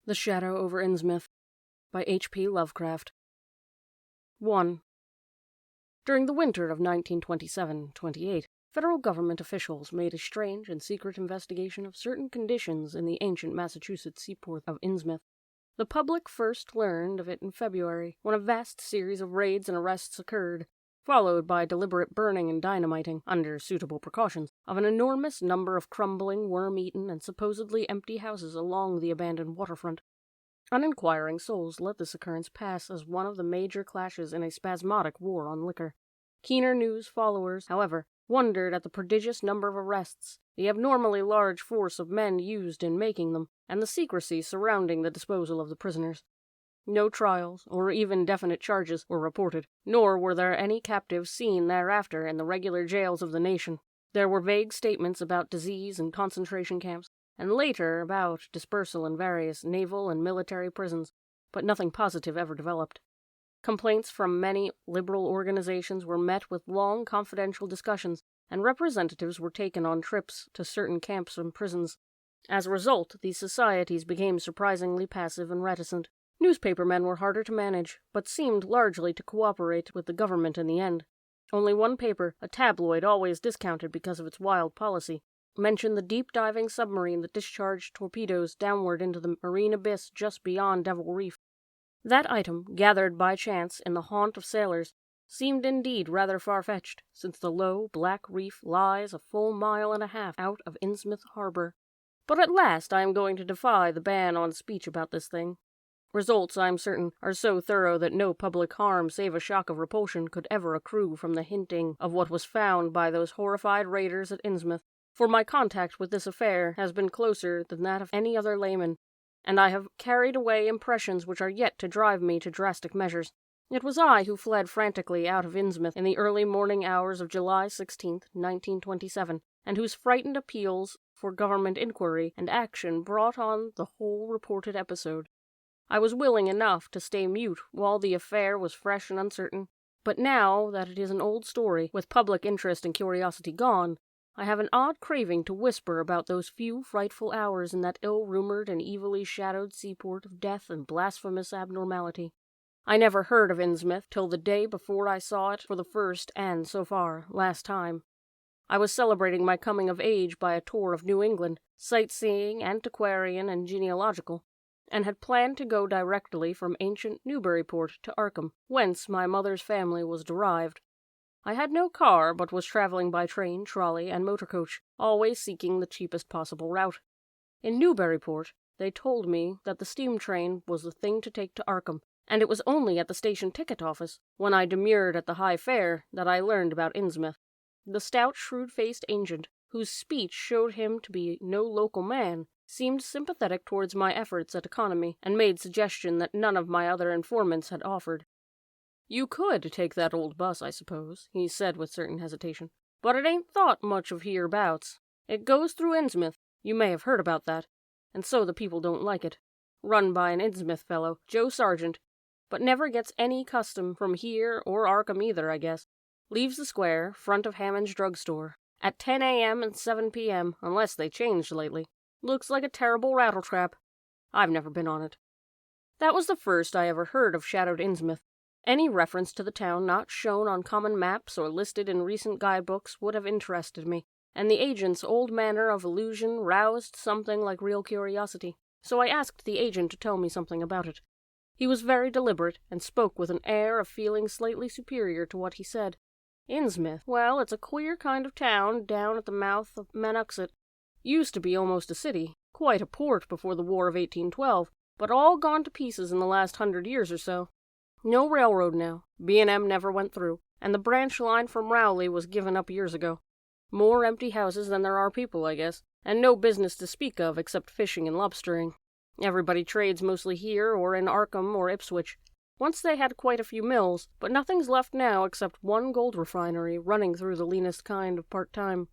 The Shadow Over Innsmouth by H.P. Lovecraft. 1. During the winter of 1927-28, federal government officials made a strange and secret investigation of certain conditions in the ancient Massachusetts seaport of Innsmouth. The public first learned of it in February, when a vast series of raids and arrests occurred, followed by deliberate burning and dynamiting, under suitable precautions, of an enormous number of crumbling, worm-eaten, and supposedly empty houses along the abandoned waterfront. Uninquiring souls let this occurrence pass as one of the major clashes in a spasmodic war on liquor. Keener news followers, however, wondered at the prodigious number of arrests, the abnormally large force of men used in making them, and the secrecy surrounding the disposal of the prisoners. No trials, or even definite charges, were reported, nor were there any captives seen thereafter in the regular jails of the nation. There were vague statements about disease and concentration camps, and later about dispersal in various naval and military prisons, but nothing positive ever developed. Complaints from many liberal organizations were met with long confidential discussions, and representatives were taken on trips to certain camps and prisons. As a result, these societies became surprisingly passive and reticent. Newspapermen were harder to manage, but seemed largely to cooperate with the government in the end. Only one paper, a tabloid always discounted because of its wild policy, mentioned the deep-diving submarine that discharged torpedoes downward into the marine abyss just beyond Devil Reef. That item, gathered by chance in the haunt of sailors, seemed indeed rather far-fetched, since the low, black reef lies a full mile and a half out of Innsmouth harbor. But at last I am going to defy the ban on speech about this thing. Results, I am certain, are so thorough that no public harm save a shock of repulsion could ever accrue from the hinting of what was found by those horrified raiders at Innsmouth, for my contact with this affair has been closer than that of any other layman, and I have carried away impressions which are yet to drive me to drastic measures. It was I who fled frantically out of Innsmouth in the early morning hours of July 16, 1927, and whose frightened appeals for government inquiry and action brought on the whole reported episode. I was willing enough to stay mute while the affair was fresh and uncertain, but now that it is an old story, with public interest and curiosity gone, I have an odd craving to whisper about those few frightful hours in that ill-rumored and evilly shadowed seaport of death and blasphemous abnormality. I never heard of Innsmouth till the day before I saw it for the first and, so far, last time. I was celebrating my coming of age by a tour of New England, sightseeing, antiquarian, and genealogical, and had planned to go directly from ancient Newburyport to Arkham, whence my mother's family was derived. I had no car, but was traveling by train, trolley, and motor coach, always seeking the cheapest possible route. In Newburyport, they told me that the steam train was the thing to take to Arkham, and it was only at the station ticket office, when I demurred at the high fare, that I learned about Innsmouth. The stout, shrewd-faced agent, whose speech showed him to be no local man, seemed sympathetic towards my efforts at economy, and made suggestion that none of my other informants had offered. "You could take that old bus, I suppose," he said with certain hesitation, "but it ain't thought much of hereabouts. It goes through Innsmouth, you may have heard about that, and so the people don't like it. Run by an Innsmouth fellow, Joe Sargent, but never gets any custom from here or Arkham either, I guess. Leaves the square, front of Hammond's drugstore, at 10 a.m. and 7 p.m., unless they changed lately. Looks like a terrible rattletrap. I've never been on it." That was the first I ever heard of shadowed Innsmouth. Any reference to the town not shown on common maps or listed in recent guidebooks would have interested me, and the agent's old manner of allusion roused something like real curiosity, so I asked the agent to tell me something about it. He was very deliberate, and spoke with an air of feeling slightly superior to what he said. "Innsmouth, well, it's a queer kind of town down at the mouth of Manoxet. Used to be almost a city, quite a port before the War of 1812, but all gone to pieces in the last 100 years or so. No railroad now, B&M never went through, and the branch line from Rowley was given up years ago. More empty houses than there are people, I guess, and no business to speak of except fishing and lobstering. Everybody trades mostly here or in Arkham or Ipswich. Once they had quite a few mills, but nothing's left now except one gold refinery running through the leanest kind of part-time.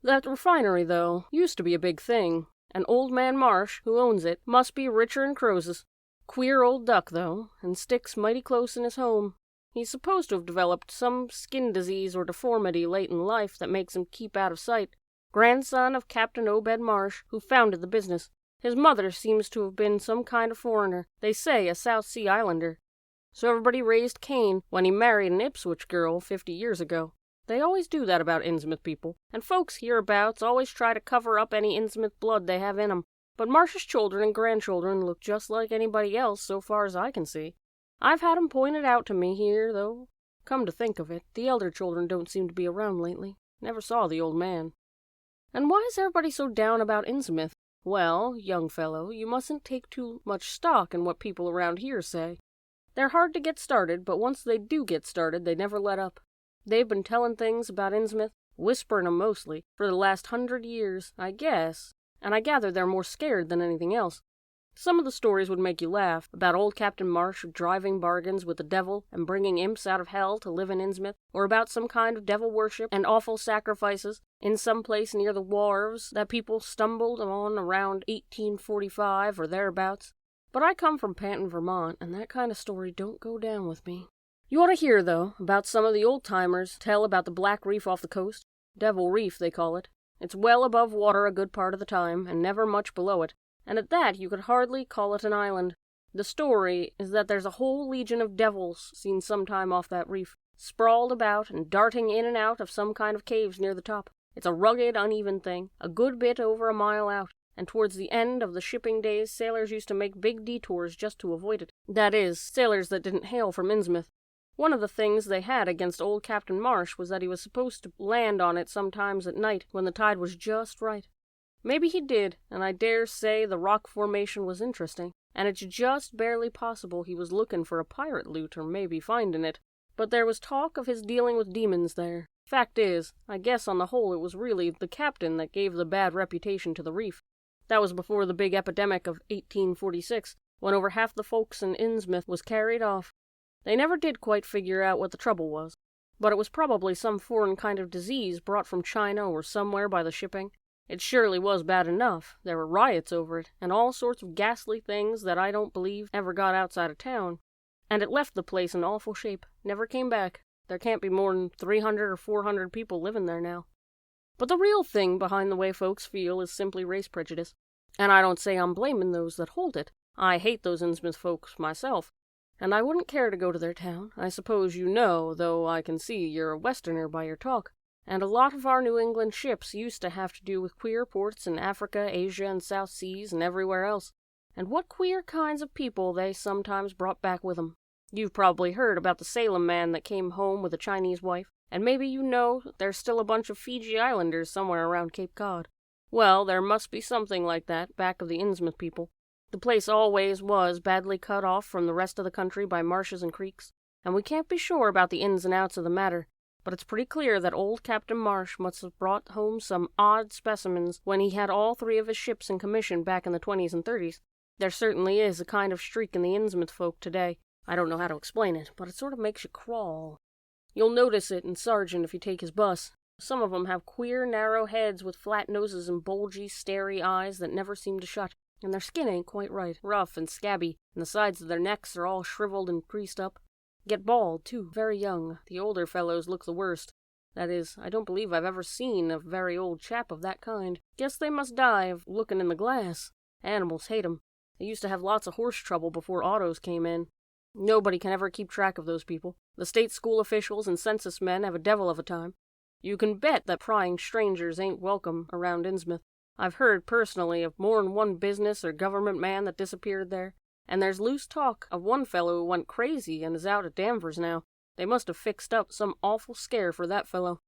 That refinery, though, used to be a big thing, and Old Man Marsh, who owns it, must be richer'n Croesus. Queer old duck, though, and sticks mighty close in his home. He's supposed to have developed some skin disease or deformity late in life that makes him keep out of sight. Grandson of Captain Obed Marsh, who founded the business. His mother seems to have been some kind of foreigner, they say a South Sea Islander. So everybody raised Cain when he married an Ipswich girl 50 years ago. They always do that about Innsmouth people, and folks hereabouts always try to cover up any Innsmouth blood they have in 'em. But Marsh's children and grandchildren look just like anybody else so far as I can see. I've had 'em pointed out to me here, though. Come to think of it, the elder children don't seem to be around lately. Never saw the old man. And why is everybody so down about Innsmouth? Well, young fellow, you mustn't take too much stock in what people around here say. They're hard to get started, but once they do get started, they never let up. They've been telling things about Innsmouth, whisperin' 'em mostly, for the last 100 years, I guess, and I gather they're more scared than anything else. Some of the stories would make you laugh, about old Captain Marsh driving bargains with the devil and bringing imps out of hell to live in Innsmouth, or about some kind of devil worship and awful sacrifices in some place near the wharves that people stumbled on around 1845 or thereabouts. But I come from Panton, Vermont, and that kind of story don't go down with me. You ought to hear, though, about some of the old-timers tell about the Black Reef off the coast. Devil Reef, they call it. It's well above water a good part of the time, and never much below it. And at that you could hardly call it an island. The story is that there's a whole legion of devils seen sometime off that reef, sprawled about and darting in and out of some kind of caves near the top. It's a rugged, uneven thing, a good bit over a mile out, and towards the end of the shipping days sailors used to make big detours just to avoid it. That is, sailors that didn't hail from Innsmouth. One of the things they had against old Captain Marsh was that he was supposed to land on it sometimes at night when the tide was just right. Maybe he did, and I dare say the rock formation was interesting, and it's just barely possible he was looking for a pirate loot or maybe finding it. But there was talk of his dealing with demons there. Fact is, I guess on the whole it was really the captain that gave the bad reputation to the reef. That was before the big epidemic of 1846, when over half the folks in Innsmouth was carried off. They never did quite figure out what the trouble was, but it was probably some foreign kind of disease brought from China or somewhere by the shipping. It surely was bad enough. There were riots over it, and all sorts of ghastly things that I don't believe ever got outside of town. And it left the place in awful shape, never came back. There can't be more than 300 or 400 people living there now. But the real thing behind the way folks feel is simply race prejudice. And I don't say I'm blaming those that hold it. I hate those Innsmouth folks myself, and I wouldn't care to go to their town. I suppose you know, though I can see you're a Westerner by your talk. And a lot of our New England ships used to have to do with queer ports in Africa, Asia, and South Seas, and everywhere else. And what queer kinds of people they sometimes brought back with them. You've probably heard about the Salem man that came home with a Chinese wife, and maybe you know there's still a bunch of Fiji Islanders somewhere around Cape Cod. Well, there must be something like that back of the Innsmouth people. The place always was badly cut off from the rest of the country by marshes and creeks, and we can't be sure about the ins and outs of the matter. But it's pretty clear that old Captain Marsh must have brought home some odd specimens when he had all 3 of his ships in commission back in the 20s and 30s. There certainly is a kind of streak in the Innsmouth folk today. I don't know how to explain it, but it sort of makes you crawl. You'll notice it in Sargent if you take his bus. Some of 'em have queer, narrow heads with flat noses and bulgy, starey eyes that never seem to shut. And their skin ain't quite right, rough and scabby, and the sides of their necks are all shriveled and creased up. Get bald, too, very young. The older fellows look the worst. That is, I don't believe I've ever seen a very old chap of that kind. Guess they must die of looking in the glass. Animals hate 'em. They used to have lots of horse trouble before autos came in. Nobody can ever keep track of those people. The state school officials and census men have a devil of a time. You can bet that prying strangers ain't welcome around Innsmouth. I've heard personally of more'n one business or government man that disappeared there. And there's loose talk of one fellow who went crazy and is out at Danvers now. They must have fixed up some awful scare for that fellow.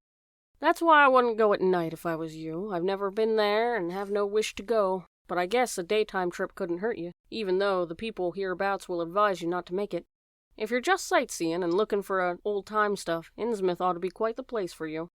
That's why I wouldn't go at night if I was you. I've never been there and have no wish to go. But I guess a daytime trip couldn't hurt you, even though the people hereabouts will advise you not to make it. If you're just sightseeing and looking for old-time stuff, Innsmouth ought to be quite the place for you.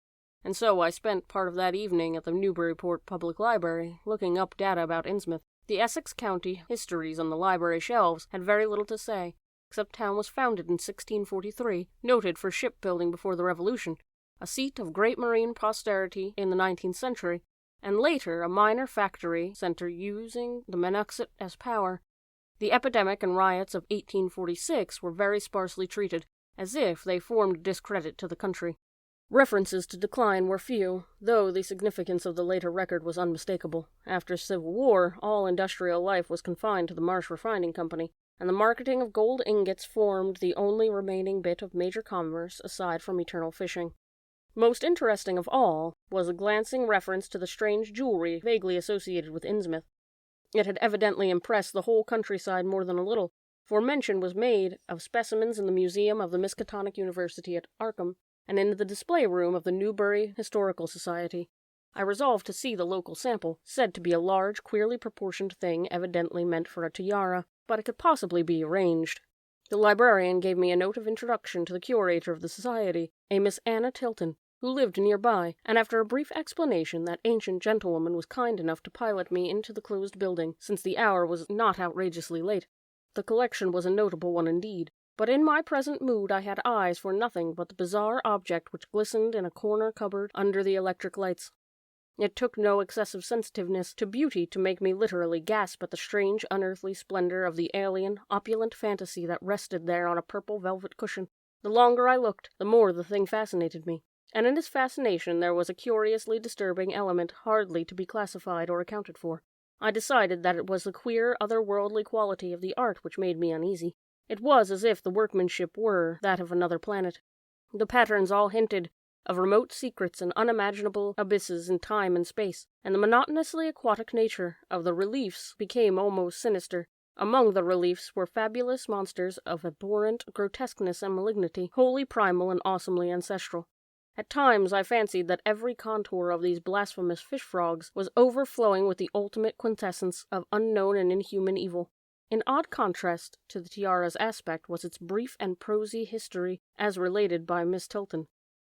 And so I spent part of that evening at the Newburyport Public Library, looking up data about Innsmouth. The Essex County histories on the library shelves had very little to say, except town was founded in 1643, noted for shipbuilding before the Revolution, a seat of great marine posterity in the 19th century, and later a minor factory center using the Monexit as power. The epidemic and riots of 1846 were very sparsely treated, as if they formed discredit to the country. References to decline were few, though the significance of the later record was unmistakable. After Civil War, all industrial life was confined to the Marsh Refining Company, and the marketing of gold ingots formed the only remaining bit of major commerce aside from eternal fishing. Most interesting of all was a glancing reference to the strange jewelry vaguely associated with Innsmouth. It had evidently impressed the whole countryside more than a little, for mention was made of specimens in the museum of the Miskatonic University at Arkham, and in the display room of the Newbury Historical Society. I resolved to see the local sample, said to be a large, queerly proportioned thing evidently meant for a tiara, but it could possibly be arranged. The librarian gave me a note of introduction to the curator of the society, a Miss Anna Tilton, who lived nearby, and after a brief explanation that ancient gentlewoman was kind enough to pilot me into the closed building, since the hour was not outrageously late. The collection was a notable one indeed, but in my present mood I had eyes for nothing but the bizarre object which glistened in a corner cupboard under the electric lights. It took no excessive sensitiveness to beauty to make me literally gasp at the strange, unearthly splendor of the alien, opulent fantasy that rested there on a purple velvet cushion. The longer I looked, the more the thing fascinated me, and in its fascination there was a curiously disturbing element hardly to be classified or accounted for. I decided that it was the queer, otherworldly quality of the art which made me uneasy. It was as if the workmanship were that of another planet. The patterns all hinted of remote secrets and unimaginable abysses in time and space, and the monotonously aquatic nature of the reliefs became almost sinister. Among the reliefs were fabulous monsters of abhorrent grotesqueness and malignity, wholly primal and awesomely ancestral. At times I fancied that every contour of these blasphemous fish-frogs was overflowing with the ultimate quintessence of unknown and inhuman evil. In odd contrast to the tiara's aspect was its brief and prosy history, as related by Miss Tilton.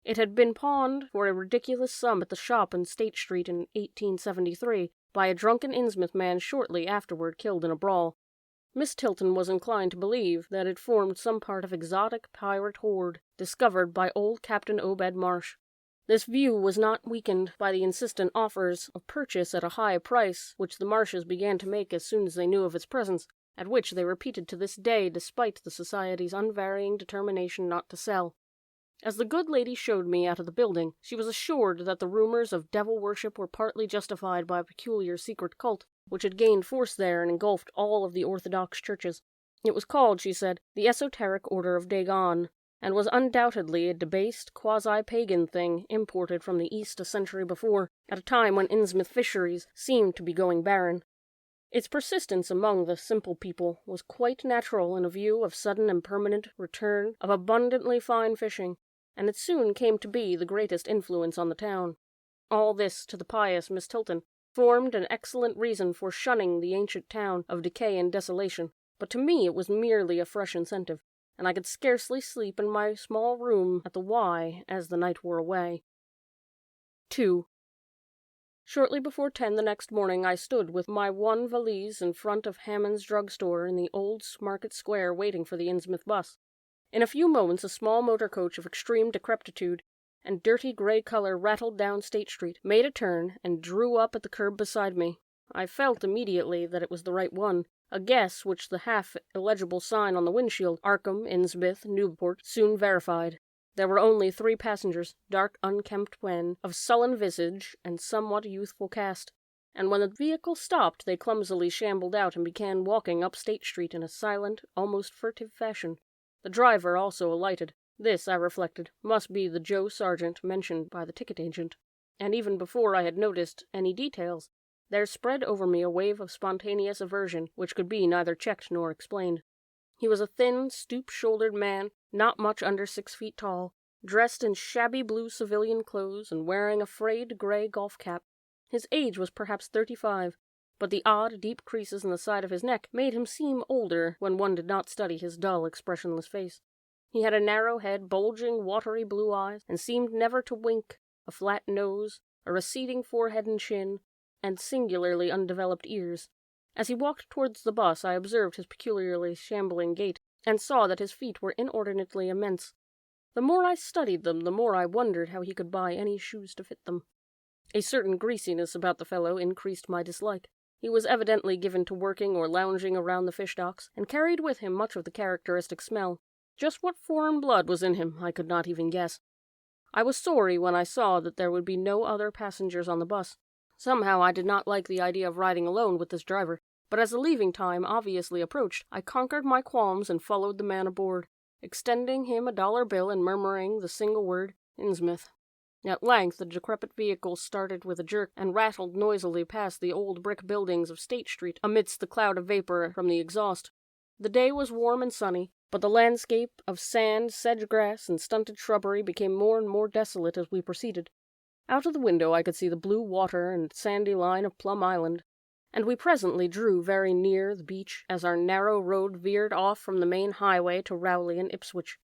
It had been pawned for a ridiculous sum at the shop in State Street in 1873 by a drunken Innsmouth man shortly afterward killed in a brawl. Miss Tilton was inclined to believe that it formed some part of exotic pirate hoard discovered by old Captain Obed Marsh. This view was not weakened by the insistent offers of purchase at a high price which the Marshes began to make as soon as they knew of its presence, at which they repeated to this day despite the Society's unvarying determination not to sell. As the good lady showed me out of the building, she was assured that the rumors of devil worship were partly justified by a peculiar secret cult, which had gained force there and engulfed all of the orthodox churches. It was called, she said, the Esoteric Order of Dagon, and was undoubtedly a debased, quasi-pagan thing imported from the East a century before, at a time when Innsmouth fisheries seemed to be going barren. Its persistence among the simple people was quite natural in a view of sudden and permanent return of abundantly fine fishing, and it soon came to be the greatest influence on the town. All this, to the pious Miss Tilton, formed an excellent reason for shunning the ancient town of decay and desolation, but to me it was merely a fresh incentive, and I could scarcely sleep in my small room at the Y as the night wore away. 2. Shortly before 10 the next morning I stood with my one valise in front of Hammond's drugstore in the old Market Square waiting for the Innsmouth bus. In a few moments a small motor coach of extreme decrepitude and dirty gray color rattled down State Street, made a turn, and drew up at the curb beside me. I felt immediately that it was the right one, a guess which the half-illegible sign on the windshield, Arkham, Innsmouth, Newport, soon verified. There were only 3 passengers, dark, unkempt men, of sullen visage and somewhat youthful cast, and when the vehicle stopped they clumsily shambled out and began walking up State Street in a silent, almost furtive fashion. The driver also alighted. This, I reflected, must be the Joe Sargent mentioned by the ticket agent, and even before I had noticed any details, there spread over me a wave of spontaneous aversion which could be neither checked nor explained. He was a thin, stoop-shouldered man, not much under 6 feet tall, dressed in shabby blue civilian clothes and wearing a frayed gray golf cap. His age was perhaps 35, but the odd, deep creases in the side of his neck made him seem older when one did not study his dull, expressionless face. He had a narrow head, bulging, watery blue eyes, and seemed never to wink, a flat nose, a receding forehead and chin, and singularly undeveloped ears. As he walked towards the bus, I observed his peculiarly shambling gait, and saw that his feet were inordinately immense. The more I studied them, the more I wondered how he could buy any shoes to fit them. A certain greasiness about the fellow increased my dislike. He was evidently given to working or lounging around the fish docks, and carried with him much of the characteristic smell. Just what foreign blood was in him, I could not even guess. I was sorry when I saw that there would be no other passengers on the bus. Somehow I did not like the idea of riding alone with this driver, but as the leaving time obviously approached, I conquered my qualms and followed the man aboard, extending him a dollar bill and murmuring the single word, Innsmouth. At length the decrepit vehicle started with a jerk and rattled noisily past the old brick buildings of State Street amidst the cloud of vapor from the exhaust. The day was warm and sunny, but the landscape of sand, sedge-grass, and stunted shrubbery became more and more desolate as we proceeded. Out of the window I could see the blue water and sandy line of Plum Island, and we presently drew very near the beach as our narrow road veered off from the main highway to Rowley and Ipswich.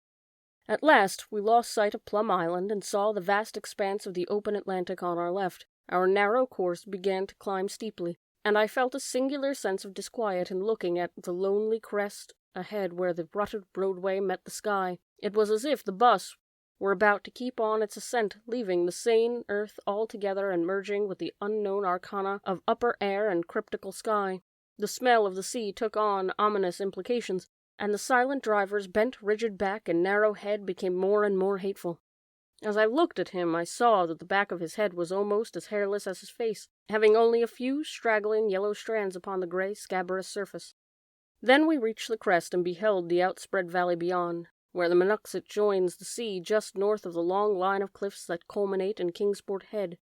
At last we lost sight of Plum Island and saw the vast expanse of the open Atlantic on our left. Our narrow course began to climb steeply, and I felt a singular sense of disquiet in looking at the lonely crest ahead where the rutted roadway met the sky. It was as if the bus were about to keep on its ascent, leaving the sane earth altogether and merging with the unknown arcana of upper air and cryptical sky. The smell of the sea took on ominous implications, and the silent driver's bent, rigid back and narrow head became more and more hateful. As I looked at him, I saw that the back of his head was almost as hairless as his face, having only a few straggling yellow strands upon the gray, scabrous surface. Then we reached the crest and beheld the outspread valley beyond, where the Monoxet joins the sea just north of the long line of cliffs that culminate in Kingsport Head.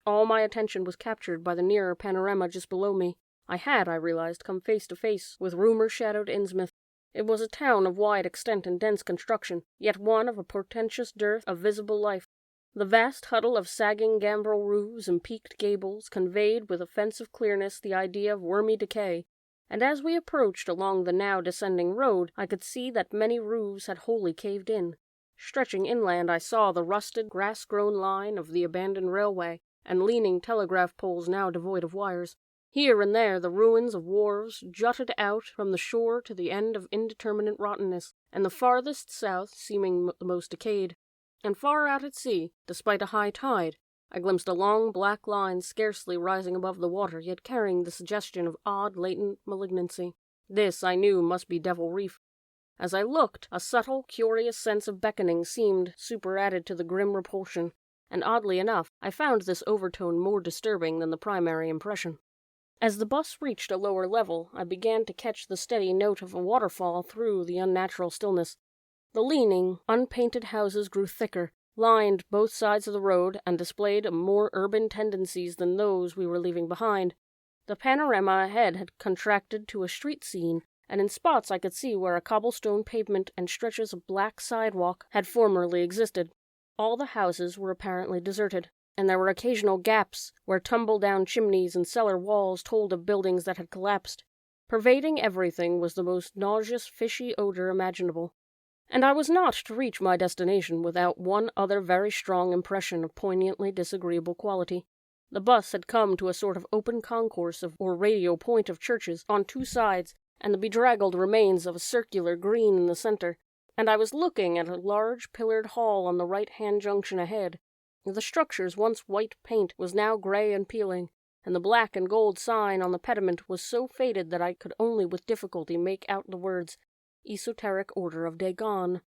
All my attention was captured by the nearer panorama just below me. I had, I realized, come face to face with rumor-shadowed Innsmouth. It was a town of wide extent and dense construction, yet one of a portentous dearth of visible life. The vast huddle of sagging gambrel roofs and peaked gables conveyed with offensive clearness the idea of wormy decay, and as we approached along the now descending road, I could see that many roofs had wholly caved in. Stretching inland, I saw the rusted, grass-grown line of the abandoned railway, and leaning telegraph poles now devoid of wires. Here and there the ruins of wharves jutted out from the shore to the end of indeterminate rottenness, and the farthest south seeming the most decayed. And far out at sea, despite a high tide, I glimpsed a long black line scarcely rising above the water, yet carrying the suggestion of odd latent malignancy. This, I knew, must be Devil Reef. As I looked, a subtle, curious sense of beckoning seemed superadded to the grim repulsion, and oddly enough, I found this overtone more disturbing than the primary impression. As the bus reached a lower level, I began to catch the steady note of a waterfall through the unnatural stillness. The leaning, unpainted houses grew thicker, lined both sides of the road, and displayed more urban tendencies than those we were leaving behind. The panorama ahead had contracted to a street scene, and in spots I could see where a cobblestone pavement and stretches of black sidewalk had formerly existed. All the houses were apparently deserted, and there were occasional gaps where tumble-down chimneys and cellar walls told of buildings that had collapsed. Pervading everything was the most nauseous, fishy odor imaginable. And I was not to reach my destination without one other very strong impression of poignantly disagreeable quality. The bus had come to a sort of open concourse or radio point of churches on two sides, and the bedraggled remains of a circular green in the center, and I was looking at a large pillared hall on the right-hand junction ahead. The structure's once white paint was now gray and peeling, and the black and gold sign on the pediment was so faded that I could only with difficulty make out the words, Esoteric Order of Dagon.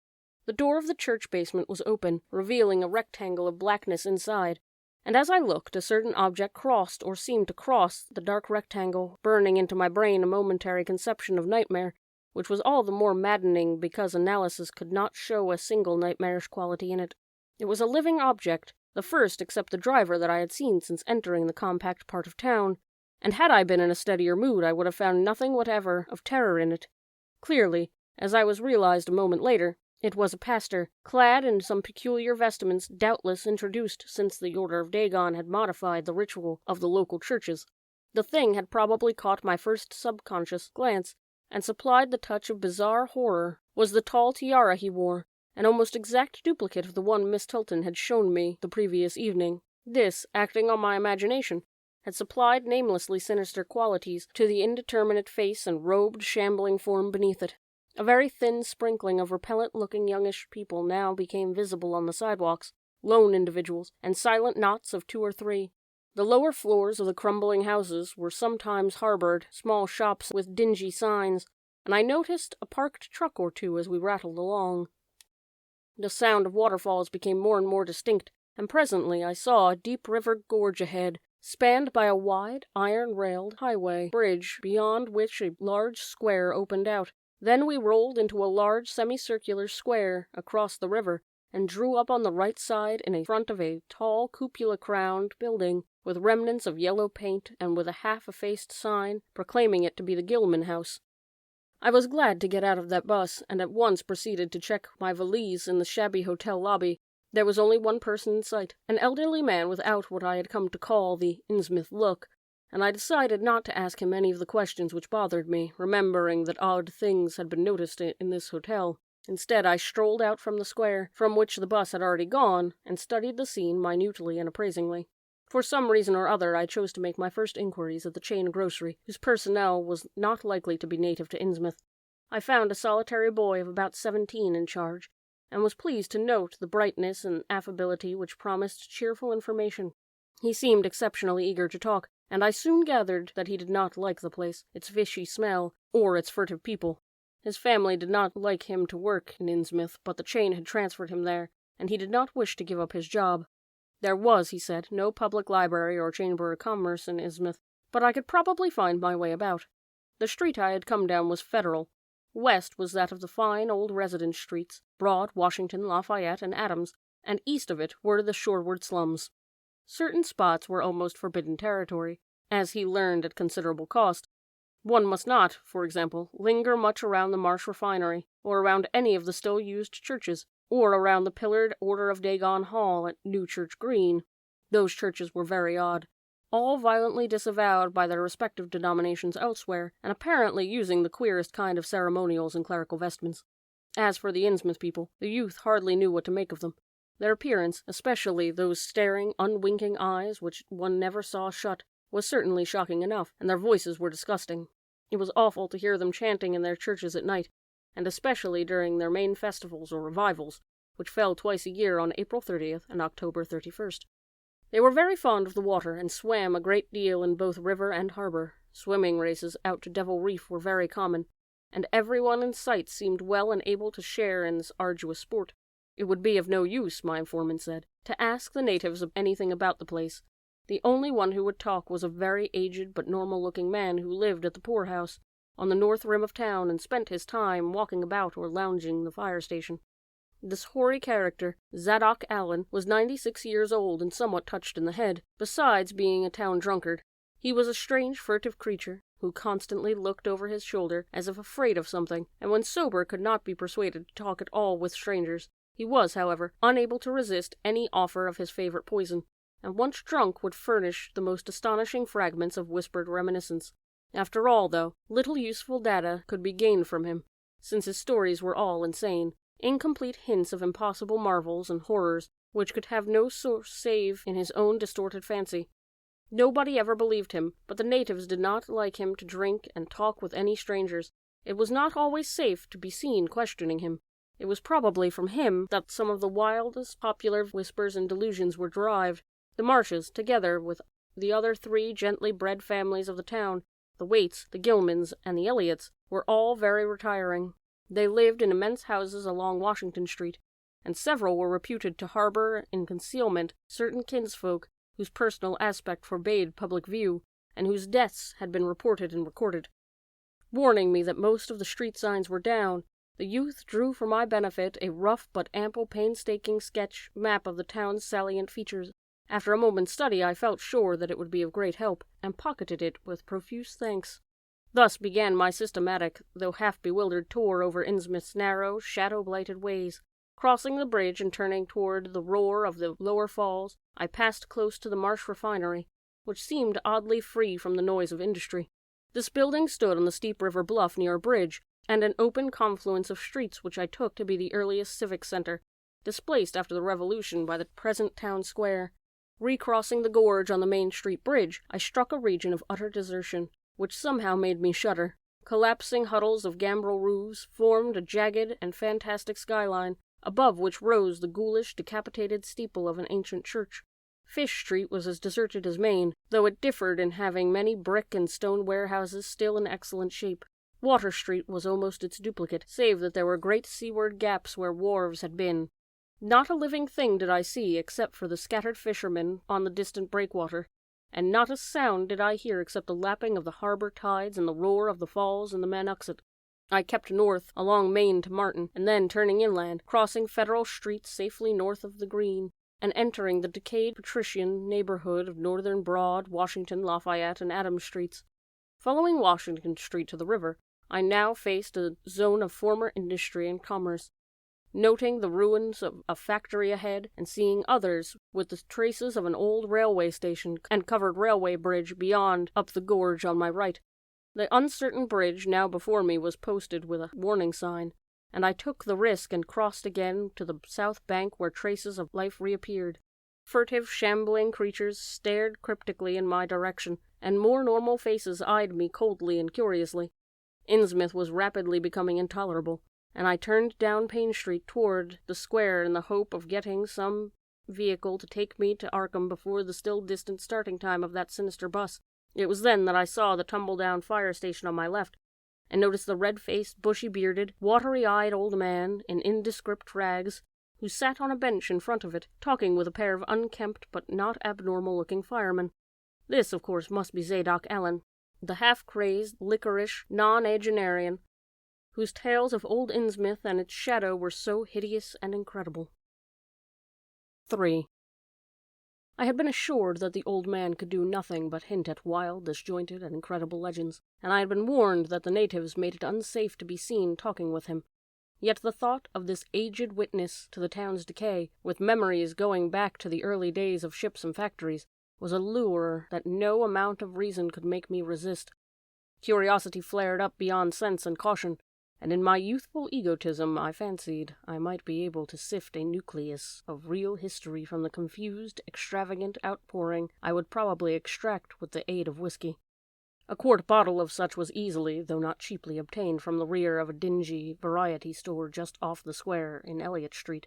The door of the church basement was open, revealing a rectangle of blackness inside, and as I looked, a certain object crossed or seemed to cross the dark rectangle, burning into my brain a momentary conception of nightmare, which was all the more maddening because analysis could not show a single nightmarish quality in it. It was a living object, the first except the driver that I had seen since entering the compact part of town, and had I been in a steadier mood I would have found nothing whatever of terror in it. Clearly, as I was realized a moment later, it was a pastor, clad in some peculiar vestments doubtless introduced since the Order of Dagon had modified the ritual of the local churches. The thing had probably caught my first subconscious glance, and supplied the touch of bizarre horror. Was the tall tiara he wore, an almost exact duplicate of the one Miss Tilton had shown me the previous evening. This, acting on my imagination, had supplied namelessly sinister qualities to the indeterminate face and robed, shambling form beneath it. A very thin sprinkling of repellent-looking youngish people now became visible on the sidewalks, lone individuals, and silent knots of 2 or 3. The lower floors of the crumbling houses were sometimes harbored small shops with dingy signs, and I noticed a parked truck or two as we rattled along. The sound of waterfalls became more and more distinct, and presently I saw a deep river gorge ahead, spanned by a wide, iron-railed highway bridge, beyond which a large square opened out. Then we rolled into a large semicircular square across the river, and drew up on the right side in front of a tall cupola-crowned building, with remnants of yellow paint and with a half-effaced sign proclaiming it to be the Gilman House. I was glad to get out of that bus, and at once proceeded to check my valise in the shabby hotel lobby. There was only one person in sight, an elderly man without what I had come to call the Innsmouth look, and I decided not to ask him any of the questions which bothered me, remembering that odd things had been noticed in this hotel. Instead, I strolled out from the square, from which the bus had already gone, and studied the scene minutely and appraisingly. For some reason or other, I chose to make my first inquiries at the chain grocery, whose personnel was not likely to be native to Innsmouth. I found a solitary boy of about 17 in charge, and was pleased to note the brightness and affability which promised cheerful information. He seemed exceptionally eager to talk, and I soon gathered that he did not like the place, its fishy smell, or its furtive people. His family did not like him to work in Innsmouth, but the chain had transferred him there, and he did not wish to give up his job. There was, he said, no public library or chamber of commerce in Innsmouth, but I could probably find my way about. The street I had come down was Federal. West was that of the fine old residence streets, Broad, Washington, Lafayette, and Adams, and east of it were the shoreward slums. Certain spots were almost forbidden territory, as he learned at considerable cost. One must not, for example, linger much around the Marsh Refinery, or around any of the still used churches, or around the pillared Order of Dagon Hall at New Church Green. Those churches were very odd, all violently disavowed by their respective denominations elsewhere, and apparently using the queerest kind of ceremonials and clerical vestments. As for the Innsmouth people, the youth hardly knew what to make of them. Their appearance, especially those staring, unwinking eyes which one never saw shut, was certainly shocking enough, and their voices were disgusting. It was awful to hear them chanting in their churches at night, and especially during their main festivals or revivals, which fell twice a year on April 30th and October 31st. They were very fond of the water, and swam a great deal in both river and harbor. Swimming races out to Devil Reef were very common, and everyone in sight seemed well and able to share in this arduous sport. It would be of no use, my informant said, to ask the natives of anything about the place. The only one who would talk was a very aged but normal-looking man who lived at the poorhouse, on the north rim of town, and spent his time walking about or lounging the fire station. This hoary character, Zadok Allen, was 96 years old and somewhat touched in the head, besides being a town drunkard. He was a strange, furtive creature, who constantly looked over his shoulder as if afraid of something, and when sober could not be persuaded to talk at all with strangers. He was, however, unable to resist any offer of his favorite poison, and once drunk would furnish the most astonishing fragments of whispered reminiscence. After all, though, little useful data could be gained from him, since his stories were all insane, incomplete hints of impossible marvels and horrors which could have no source save in his own distorted fancy. Nobody ever believed him, but the natives did not like him to drink and talk with any strangers. It was not always safe to be seen questioning him. It was probably from him that some of the wildest popular whispers and delusions were derived. The Marshes, together with the other 3 gently bred families of the town, the Waits, the Gilmans, and the Elliots, were all very retiring. They lived in immense houses along Washington Street, and several were reputed to harbor in concealment certain kinsfolk whose personal aspect forbade public view, and whose deaths had been reported and recorded. Warning me that most of the street signs were down, the youth drew for my benefit a rough but ample painstaking sketch map of the town's salient features. After a moment's study, I felt sure that it would be of great help, and pocketed it with profuse thanks. Thus began my systematic, though half-bewildered tour over Innsmouth's narrow, shadow-blighted ways. Crossing the bridge and turning toward the roar of the lower falls, I passed close to the Marsh Refinery, which seemed oddly free from the noise of industry. This building stood on the steep river bluff near a bridge, and an open confluence of streets which I took to be the earliest civic center, displaced after the Revolution by the present town square. Recrossing the gorge on the Main Street Bridge, I struck a region of utter desertion, which somehow made me shudder. Collapsing huddles of gambrel roofs formed a jagged and fantastic skyline, above which rose the ghoulish, decapitated steeple of an ancient church. Fish Street was as deserted as Main, though it differed in having many brick and stone warehouses still in excellent shape. Water Street was almost its duplicate, save that there were great seaward gaps where wharves had been, Not a living thing did I see except for the scattered fishermen on the distant breakwater, and not a sound did I hear except the lapping of the harbor tides and the roar of the falls in the Manoxet. I kept north along Main to Martin, and then turning inland, crossing Federal Street safely north of the Green, and entering the decayed patrician neighborhood of Northern Broad, Washington, Lafayette, and Adams Streets. Following Washington Street to the river, I now faced a zone of former industry and commerce, noting the ruins of a factory ahead, and seeing others with the traces of an old railway station and covered railway bridge beyond up the gorge on my right. The uncertain bridge now before me was posted with a warning sign, and I took the risk and crossed again to the south bank where traces of life reappeared. Furtive, shambling creatures stared cryptically in my direction, and more normal faces eyed me coldly and curiously. Innsmouth was rapidly becoming intolerable, and I turned down Payne Street toward the square in the hope of getting some vehicle to take me to Arkham before the still distant starting time of that sinister bus. It was then that I saw the tumble-down fire station on my left, and noticed the red-faced, bushy-bearded, watery-eyed old man in indescript rags, who sat on a bench in front of it, talking with a pair of unkempt but not abnormal-looking firemen. This, of course, must be Zadok Allen, the half-crazed, liquorish, nonagenarian, whose tales of old Innsmouth and its shadow were so hideous and incredible. 3. I had been assured that the old man could do nothing but hint at wild, disjointed, and incredible legends, and I had been warned that the natives made it unsafe to be seen talking with him. Yet the thought of this aged witness to the town's decay, with memories going back to the early days of ships and factories, was a lure that no amount of reason could make me resist. Curiosity flared up beyond sense and caution, and in my youthful egotism I fancied I might be able to sift a nucleus of real history from the confused, extravagant outpouring I would probably extract with the aid of whiskey. A quart bottle of such was easily, though not cheaply, obtained from the rear of a dingy variety store just off the square in Elliott Street.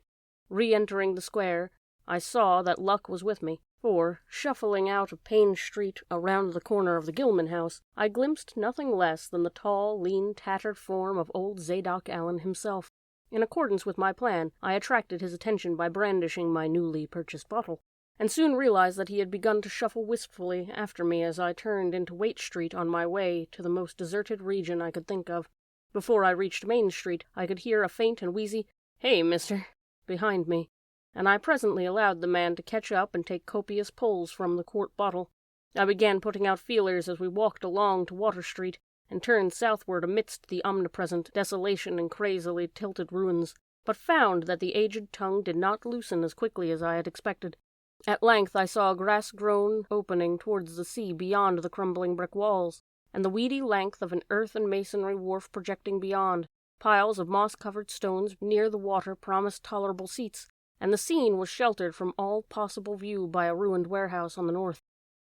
Re-entering the square, I saw that luck was with me, for, shuffling out of Payne Street around the corner of the Gilman house, I glimpsed nothing less than the tall, lean, tattered form of old Zadok Allen himself. In accordance with my plan, I attracted his attention by brandishing my newly purchased bottle, and soon realized that he had begun to shuffle wistfully after me as I turned into Waite Street on my way to the most deserted region I could think of. Before I reached Main Street, I could hear a faint and wheezy, "Hey, mister," behind me, and I presently allowed the man to catch up and take copious pulls from the quart bottle. I began putting out feelers as we walked along to Water Street, and turned southward amidst the omnipresent desolation and crazily tilted ruins, but found that the aged tongue did not loosen as quickly as I had expected. At length I saw a grass-grown opening towards the sea beyond the crumbling brick walls, and the weedy length of an earth and masonry wharf projecting beyond. Piles of moss-covered stones near the water promised tolerable seats, and the scene was sheltered from all possible view by a ruined warehouse on the north.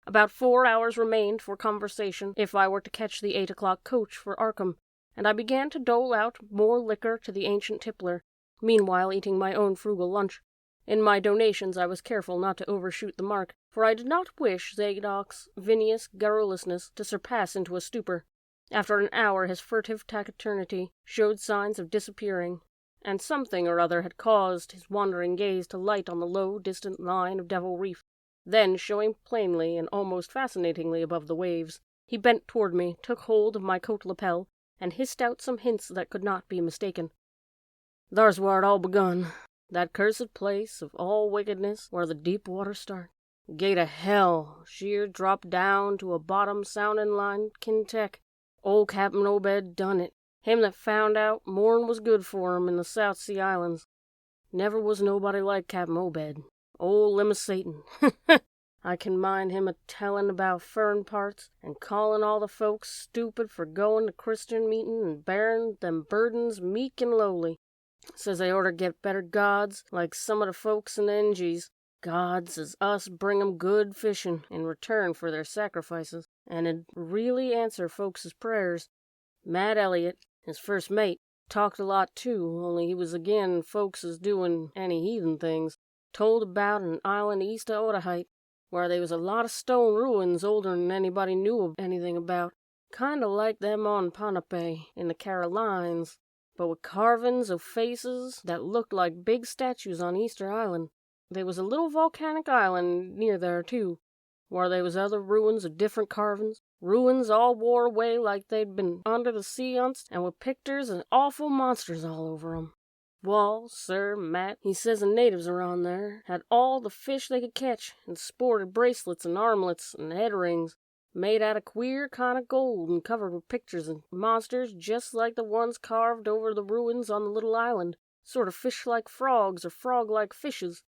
About 4 hours remained for conversation if I were to catch the 8 o'clock coach for Arkham, and I began to dole out more liquor to the ancient tippler, meanwhile eating my own frugal lunch. In my donations I was careful not to overshoot the mark, for I did not wish Zadok's vinous garrulousness to surpass into a stupor. After an hour his furtive taciturnity showed signs of disappearing, and something or other had caused his wandering gaze to light on the low, distant line of Devil Reef. Then, showing plainly and almost fascinatingly above the waves, he bent toward me, took hold of my coat lapel, and hissed out some hints that could not be mistaken. "There's where it all begun. That cursed place of all wickedness where the deep water starts. Gate of hell, sheer drop down to a bottom-sounding line Kintek. Old Captain Obed done it. Him that found out more'n was good for him in the South Sea Islands. Never was nobody like Captain Obed. Old limb of Satan. I can mind him a-tellin' about furrin parts, and callin' all the folks stupid for goin' to Christian meetin' and bearin' them burdens meek and lowly. Says they orter get better gods, like some of the folks in the Injies. Gods as us bring 'em good fishin' in return for their sacrifices, and 'd really answer folks' prayers. Matt Elliott, his first mate, talked a lot too, only he was agin folks' doin' any heathen things. Told about an island east of Otaheite, where they was a lot of stone ruins older'n anybody knew anything about, kind of like them on Ponape in the Carolines. but with carvings of faces that looked like big statues on Easter Island. There was a little volcanic island near there, too, where there was other ruins of different carvings. Ruins all wore away like they'd been under the sea once, and with pictures and awful monsters all over 'em. Well, sir, Matt, he says the natives around there had all the fish they could catch, and sported bracelets and armlets and head rings, made out of queer kind of gold and covered with pictures and monsters just like the ones carved over the ruins on the little island, sort of fish-like frogs or frog-like fishes,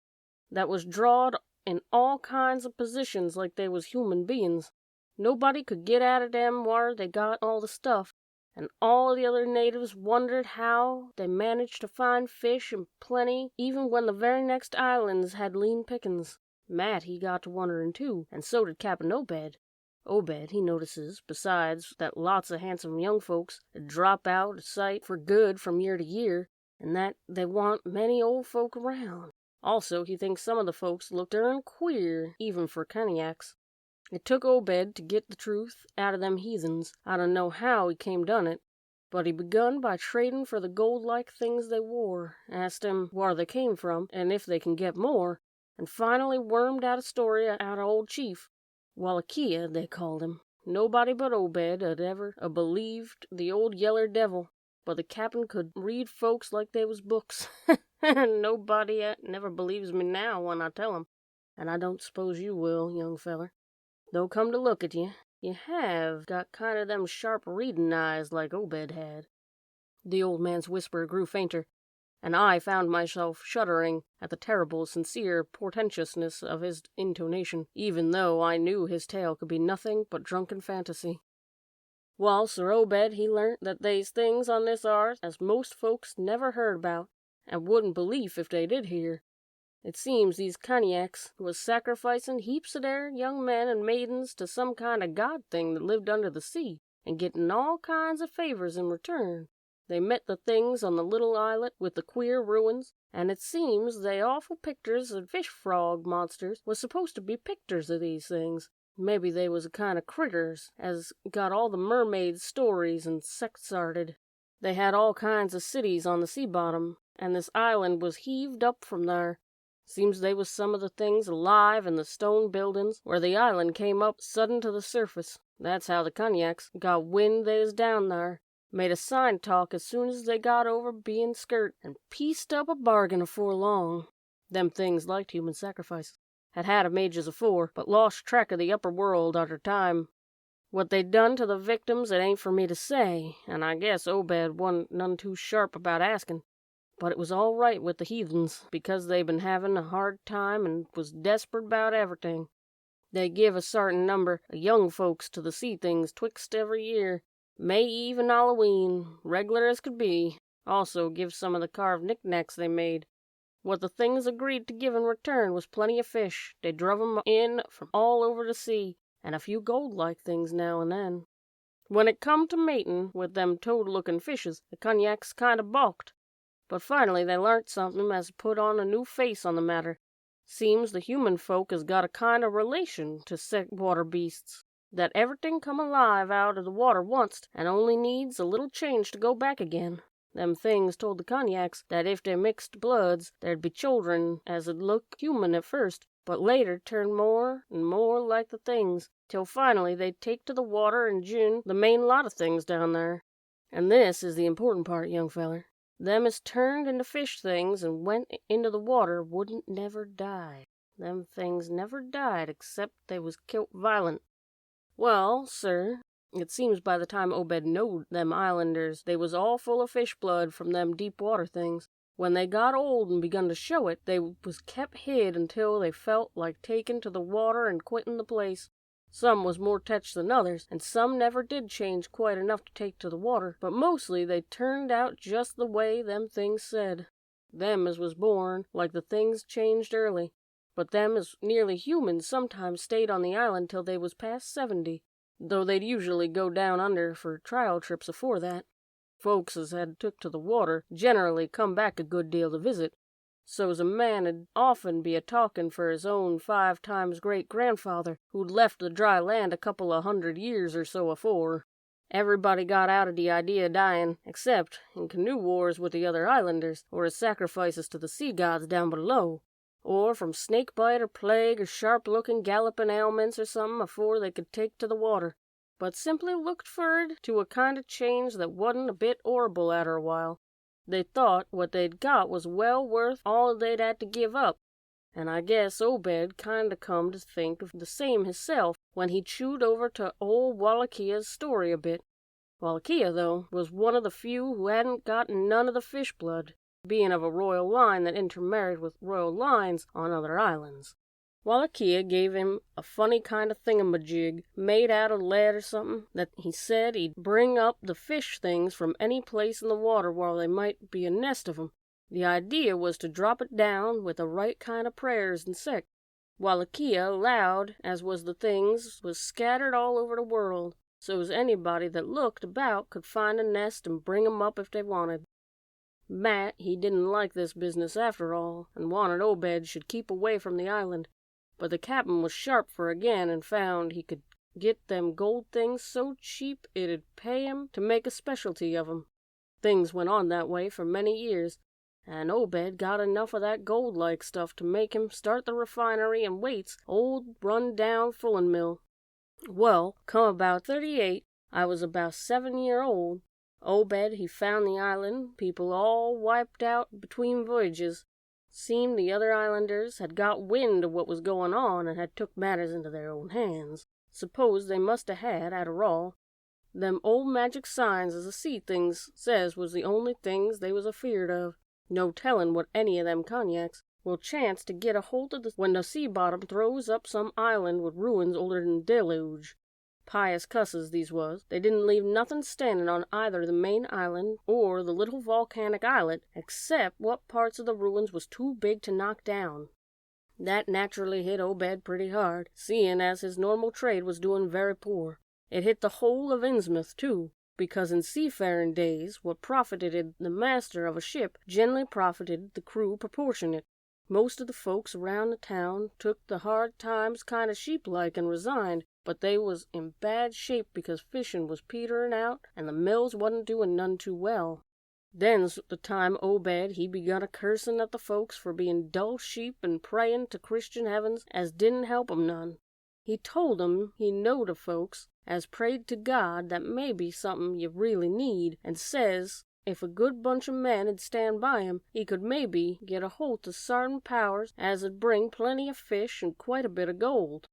that was drawed in all kinds of positions like they was human beings. Nobody could get at of them where they got all the stuff, and all the other natives wondered how they managed to find fish in plenty even when the very next islands had lean pickings. Matt, he got to wondering too, and so did Captain Obed. Obed, he notices, besides, that lots of handsome young folks drop out of sight for good from year to year, and that they want many old folk around. Also, he thinks some of the folks look darn queer, even for Kaniaks. It took Obed to get the truth out of them heathens. I don't know how he came done it, but he begun by trading for the gold-like things they wore, asked 'em where they came from, and if they can get more, and finally wormed out a story out of old Chief. Wallachia, they called him. Nobody but Obed had ever believed the old yeller devil, but the captain could read folks like they was books. Nobody never believes me now when I tell 'em, and I don't suppose you will, young feller. Though come to look at you, you have got kind of them sharp reading eyes like Obed had. The old man's whisper grew fainter, and I found myself shuddering at the terrible, sincere portentousness of his intonation, even though I knew his tale could be nothing but drunken fantasy. Well, Sir Obed, he learnt that they's things on this arth as most folks never heard about, and wouldn't believe if they did hear. It seems these Kaniaks was sacrificing heaps of their young men and maidens to some kind of god thing that lived under the sea, and getting all kinds of favors in return. They met the things on the little islet with the queer ruins, and it seems they awful pictures of fish frog monsters was supposed to be pictures of these things. Maybe they was a kind of critters as got all the mermaids' stories and sex arted. They had all kinds of cities on the sea bottom, and this island was heaved up from there. Seems they was some of the things alive in the stone buildings where the island came up sudden to the surface. That's how the Kaniaks got wind they was down there. Made a sign talk as soon as they got over being skirt, and pieced up a bargain afore long. Them things liked human sacrifices. Had 'em ages afore, but lost track of the upper world arter time. What they done to the victims it ain't for me to say, and I guess Obed wasn't none too sharp about asking. But it was all right with the heathens, because they been having a hard time and was desperate about everything. They give a sartain number of young folks to the sea things twixt every year, May Eve and Halloween, reg'lar as could be. Also give some of the carved knickknacks they made. What the things agreed to give in return was plenty of fish. They druv 'em in from all over the sea, and a few gold-like things now and then. When it come to mating with them toad-looking fishes, the Kaniaks kind of balked. But finally they learnt something as put on a new face on the matter. Seems the human folk has got a kind of relation to sick water beasts, that everything come alive out of the water onct, and only needs a little change to go back again. Them things told the Kaniaks that if they mixed bloods, there'd be children as'd look human at first, but later turn more and more like the things, till finally they'd take to the water and jine the main lot of things down there. And this is the important part, young feller. Them as turned into fish things and went into the water wouldn't never die. Them things never died except they was kilt violent. Well, sir, it seems by the time Obed knowed them islanders, they was all full of fish blood from them deep water things. When they got old and begun to show it, they was kept hid until they felt like taking to the water and quitting the place. Some was more touched than others, and some never did change quite enough to take to the water, but mostly they turned out just the way them things said. Them as was born like the things changed early, but them as nearly human sometimes stayed on the island till they was past 70, though they'd usually go down under for trial trips afore that. Folks as had took to the water generally come back a good deal to visit, so's a man 'd often be a-talking for his own 5 times great-grandfather who'd left the dry land a couple of 100 years or so afore. Everybody got out of the idea of dying, except in canoe wars with the other islanders, or as sacrifices to the sea gods down below, or from snake bite or plague or sharp-looking galloping ailments or something afore they could take to the water, but simply looked for'ard to a kind of change that wasn't a bit 'orrible arter a while. They thought what they'd got was well worth all they'd had to give up, and I guess Obed kind of come to think of the same hisself when he chewed over to old Wallachiyah's story a bit. Wallachiyah, though, was one of the few who hadn't got none of the fish blood, being of a royal line that intermarried with royal lines on other islands. Wallachiyah gave him a funny kind of thingamajig made out of lead or something that he said he'd bring up the fish things from any place in the water while they might be a nest of 'em. The idea was to drop it down with the right kind of prayers and sick. Wallachiyah allowed, as was the things, was scattered all over the world, so as anybody that looked about could find a nest and bring 'em up if they wanted. Matt, he didn't like this business after all, and wanted Obed should keep away from the island. But the captain was sharp for again and found he could get them gold things so cheap it'd pay him to make a specialty of 'em. Things went on that way for many years, and Obed got enough of that gold-like stuff to make him start the refinery in Waite's old run-down fullin' mill. Well, come about 38, I was about 7-year-old. Obed, he found the island people all wiped out between voyages. Seemed the other islanders had got wind of what was going on and had took matters into their own hands. Suppose they must have had, arter all. Them old magic signs as the sea things says was the only things they was afeard of. No tellin' what any of them cognacs will chance to get a holt of when the sea bottom throws up some island with ruins older than deluge. Pious cusses these was. They didn't leave nothing standing on either the main island or the little volcanic islet, except what parts of the ruins was too big to knock down. That naturally hit Obed pretty hard, seeing as his normal trade was doing very poor. It hit the whole of Innsmouth, too, because in seafaring days what profited the master of a ship generally profited the crew proportionate. Most of the folks around the town took the hard times kind of sheep-like and resigned, but they was in bad shape because fishin' was peterin' out and the mills wasn't doing none too well. Then's the time Obed he begun a cursin' at the folks for being dull sheep and prayin' to Christian heavens as didn't help 'em none. He told 'em he knowed of folks as prayed to God that may be something you really need, and says if a good bunch of men 'd stand by him, he could maybe get a holt of sartin powers as 'd bring plenty of fish and quite a bit of gold.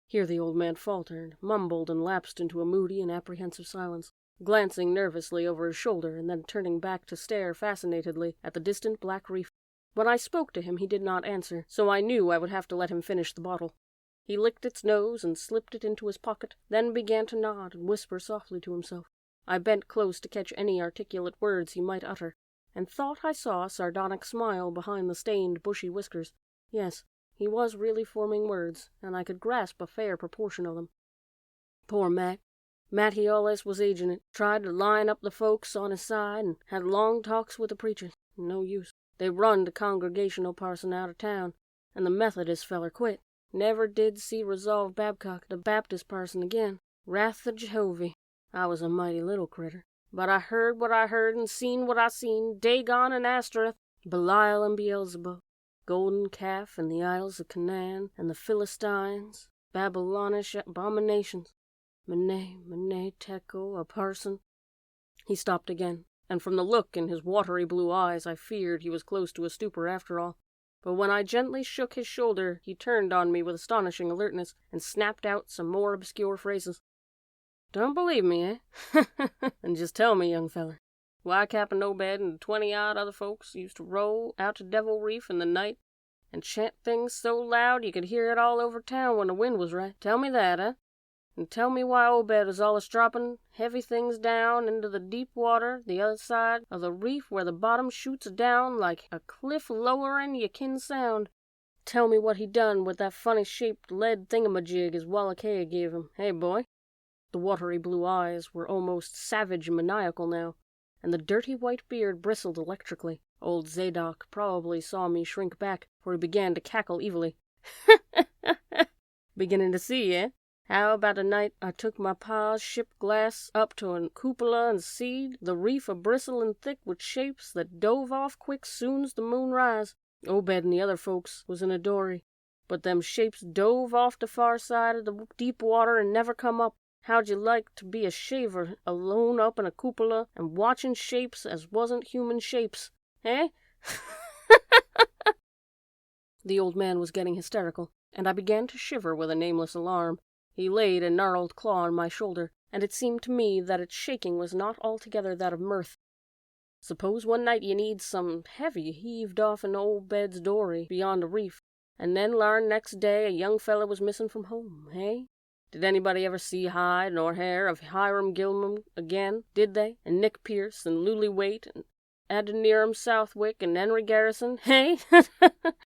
Here the old man faltered, mumbled, and lapsed into a moody and apprehensive silence, glancing nervously over his shoulder and then turning back to stare fascinatedly at the distant black reef. When I spoke to him he did not answer, so I knew I would have to let him finish the bottle. He licked its nose and slipped it into his pocket, then began to nod and whisper softly to himself. I bent close to catch any articulate words he might utter, and thought I saw a sardonic smile behind the stained, bushy whiskers. Yes, he was really forming words, and I could grasp a fair proportion of them. Poor Matt. Matt he allus was agin it. Tried to line up the folks on his side, and had long talks with the preachers. No use. They run the Congregational parson out of town, and the Methodist feller quit. Never did see Resolve Babcock, the Baptist parson, again. Wrath of Jehovah. I was a mighty little critter. But I heard what I heard and seen what I seen, Dagon and Ashtoreth, Belial and Beelzebub, Golden Calf and the idols of Canaan and the Philistines, Babylonish abominations. Mene, Tekel, a parson. He stopped again, and from the look in his watery blue eyes I feared he was close to a stupor after all. But when I gently shook his shoulder, he turned on me with astonishing alertness and snapped out some more obscure phrases. Don't believe me, eh? Then just tell me, young feller. Why Captain Obed and 20-odd other folks used to row out to Devil Reef in the night and chant things so loud you could hear it all over town when the wind was right. Tell me that, eh? And tell me why Obed was allus dropping heavy things down into the deep water the other side of the reef where the bottom shoots down like a cliff lower'n you kin sound. Tell me what he done with that funny-shaped lead thingamajig as Wallachiyah gave him. Hey, boy? The watery blue eyes were almost savage and maniacal now, and the dirty white beard bristled electrically. Old Zadok probably saw me shrink back, for he began to cackle evilly. Beginning to see, eh? How about the night I took my pa's ship glass up to a cupola and seed the reef a-bristling thick with shapes that dove off quick soon's the moon rise. Obed and the other folks was in a dory, but them shapes dove off the far side of the deep water and never come up. How'd you like to be a shaver alone up in a cupola and watching shapes as wasn't human shapes, eh? The old man was getting hysterical, and I began to shiver with a nameless alarm. He laid a gnarled claw on my shoulder, and it seemed to me that its shaking was not altogether that of mirth. Suppose one night you need some heavy heaved off in old Bed's dory beyond the reef, and then larn next day a young feller was missing from home, eh? Did anybody ever see hide nor hair of Hiram Gilman again, did they? And Nick Pierce, and Lully Waite, and Adoniram Southwick, and Henry Garrison, hey?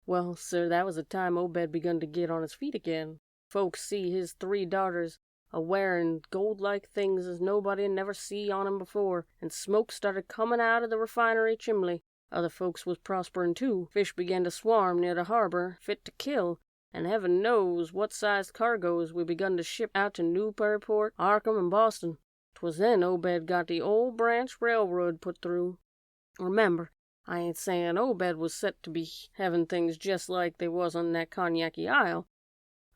Well, sir, that was the time Obed begun to get on his feet again. Folks see his 3 daughters a-wearing gold-like things as nobody never see on 'em before, and smoke started comin' out of the refinery chimney. Other folks was prosperin' too. Fish began to swarm near the harbor, fit to kill, and heaven knows what sized cargoes we begun to ship out to Newburyport, Arkham, and Boston. 'Twas then Obed got the Old Branch Railroad put through. Remember, I ain't sayin' Obed was set to be havin' things just like they was on that Cognacy Isle.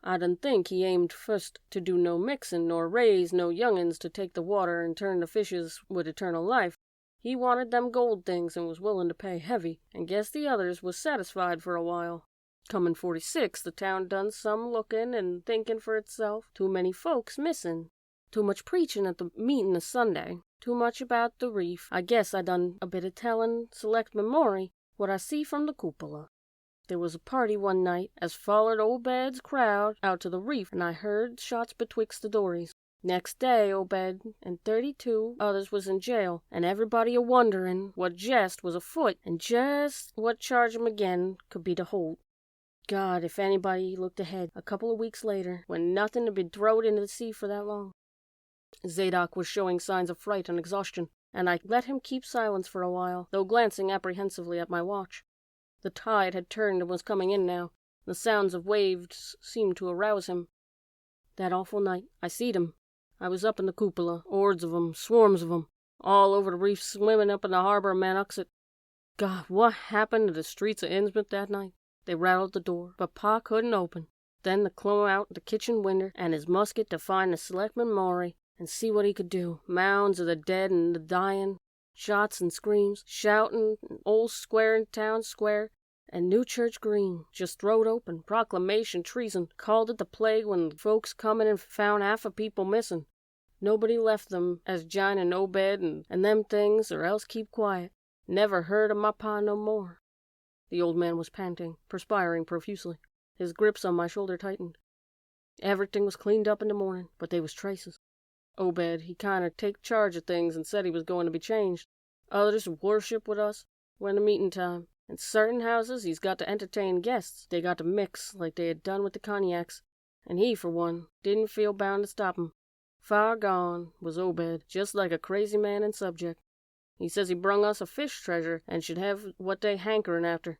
I done think he aimed first to do no mixin' nor raise no young'uns to take the water and turn the fishes with eternal life. He wanted them gold things and was willin' to pay heavy, and guess the others was satisfied for a while. Comin' '46, the town done some lookin' and thinkin' for itself. Too many folks missin'. Too much preachin' at the meetin' a Sunday. Too much about the reef. I guess I done a bit of tellin' Selectman Maury what I see from the cupola. There was a party one night as follered Obed's crowd out to the reef, and I heard shots betwixt the dories. Next day, Obed and 32 others was in jail, and everybody a-wonderin' what jest was afoot, and just what charge 'em again could be to hold. God, if anybody looked ahead a couple of weeks later, when nothing had been throwed into the sea for that long. Zadok was showing signs of fright and exhaustion, and I let him keep silence for a while, though glancing apprehensively at my watch. The tide had turned and was coming in now. The sounds of waves seemed to arouse him. That awful night, I seed 'em. I was up in the cupola, hordes of 'em, swarms of 'em, all over the reef swimming up in the harbor of Manuxet. God, what happened to the streets of Innsmouth that night? They rattled the door, but Pa couldn't open. Then they clomb out the kitchen winder and his musket to find the Selectman Maury and see what he could do. Mounds of the dead and the dying, shots and screams, shouting, and Old Square in Town Square, and New Church Green just throwed open, proclamation, treason, called it the plague when folks come in and found half a people missing. Nobody left them as jinin' Obed and them things, or else keep quiet. Never heard of my pa no more. The old man was panting, perspiring profusely. His grips on my shoulder tightened. Everything was cleaned up in the morning, but they was traces. Obed, he kinder take charge of things and said he was going to be changed. Others worship with us when the meeting time. In certain houses he's got to entertain guests. They got to mix like they had done with the cognacs. And he, for one, didn't feel bound to stop 'em. Far gone was Obed, just like a crazy man in subject. He says he brung us a fish treasure and should have what they hankerin' after.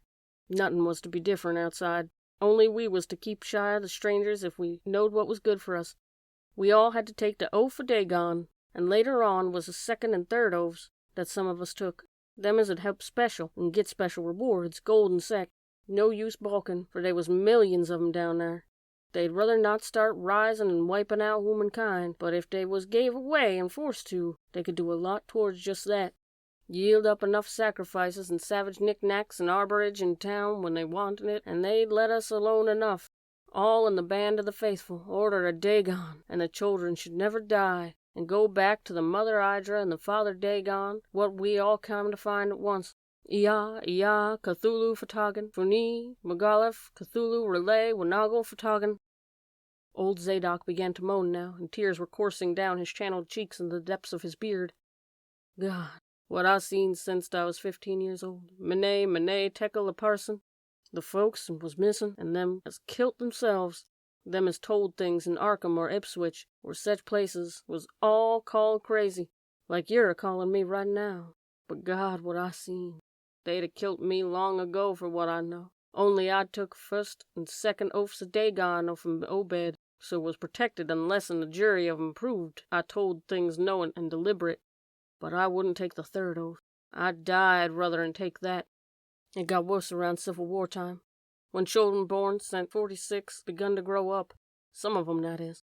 Nothin' was to be different outside. Only we was to keep shy of the strangers if we knowed what was good for us. We all had to take the oath of Dagon, and later on was the second and third oaths that some of us took. Them as'd help special and get special rewards, gold and sec. No use balkin', for they was millions of 'em down there. They'd rather not start risin' and wipin' out humankind, but if they was gave away and forced to, they could do a lot towards just that. Yield up enough sacrifices and savage knickknacks and arborage in town when they wanted it, and they'd let us alone enough. All in the band of the faithful, order of Dagon, and the children should never die, and go back to the mother Hydra and the father Dagon, what we all come to find at once. Iya, Iya, Cthulhu Fatagan, Funi, Megalith, Cthulhu Relay, Wanagal Fatagan. Old Zadok began to moan now, and tears were coursing down his channeled cheeks in the depths of his beard. God, what I seen since I was 15 years old. Mene, Tekel a parson. The folks was missin', and them as kilt themselves. Them as told things in Arkham or Ipswich, or such places, was all called crazy, like you're a-calling me right now. But God, what I seen. They'd a kilt me long ago for what I know. Only I took first and second oaths of Dagon from Obed. so was protected unless in the jury of 'em proved I told things knowing and deliberate. But I wouldn't take the third oath. I'd died rather than take that. It got worse around Civil War time, when children born since '46 begun to grow up. Some of 'em, that is.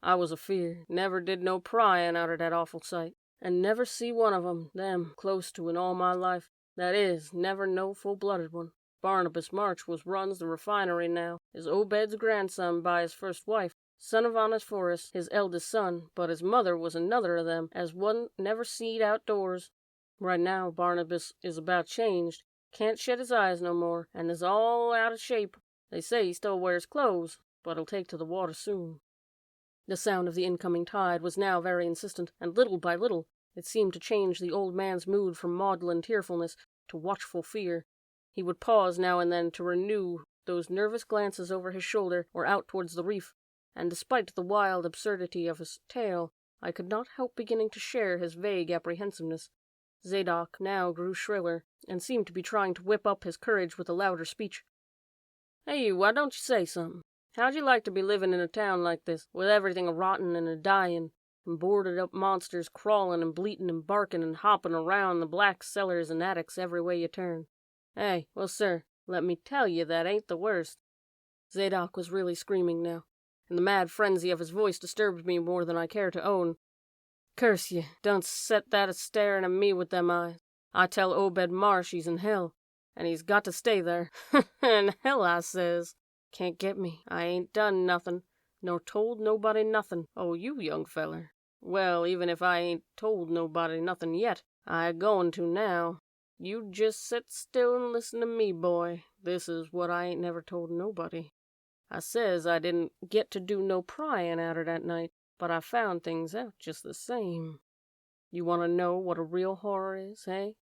I was afeard. Never did no pryin' out of that awful sight. And never see one of 'em close to in all my life. That is, never no full-blooded one. Barnabas March runs the refinery now, is Obed's grandson by his first wife, son of honest Forrest, his eldest son, but his mother was another of them as one never seed outdoors. Right now Barnabas is about changed, can't shed his eyes no more, and is all out of shape. They say he still wears clothes, but he'll take to the water soon. The sound of the incoming tide was now very insistent, and little by little it seemed to change the old man's mood from maudlin tearfulness to watchful fear. He would pause now and then to renew those nervous glances over his shoulder or out towards the reef, and despite the wild absurdity of his tale, I could not help beginning to share his vague apprehensiveness. Zadok now grew shriller, and seemed to be trying to whip up his courage with a louder speech. "Hey, you, why don't you say something? How'd you like to be living in a town like this, with everything a-rottin' and a-dyin', and boarded-up monsters crawlin' and bleatin' and barkin' and hoppin' around the black cellars and attics every way you turn? Hey, well, sir, let me tell you that ain't the worst." Zadok was really screaming now, and the mad frenzy of his voice disturbed me more than I care to own. "Curse ye, don't set that a-staring at me with them eyes. I tell Obed Marsh he's in hell, and he's got to stay there. In hell, I says. Can't get me. I ain't done nothing, nor told nobody nothing. Oh, you young feller. Well, even if I ain't told nobody nothing yet, I goin' to now. You just sit still and listen to me, boy. This is what I ain't never told nobody. I says I didn't get to do no pryin' outer that night, but I found things out just the same. You want to know what a real horror is, hey?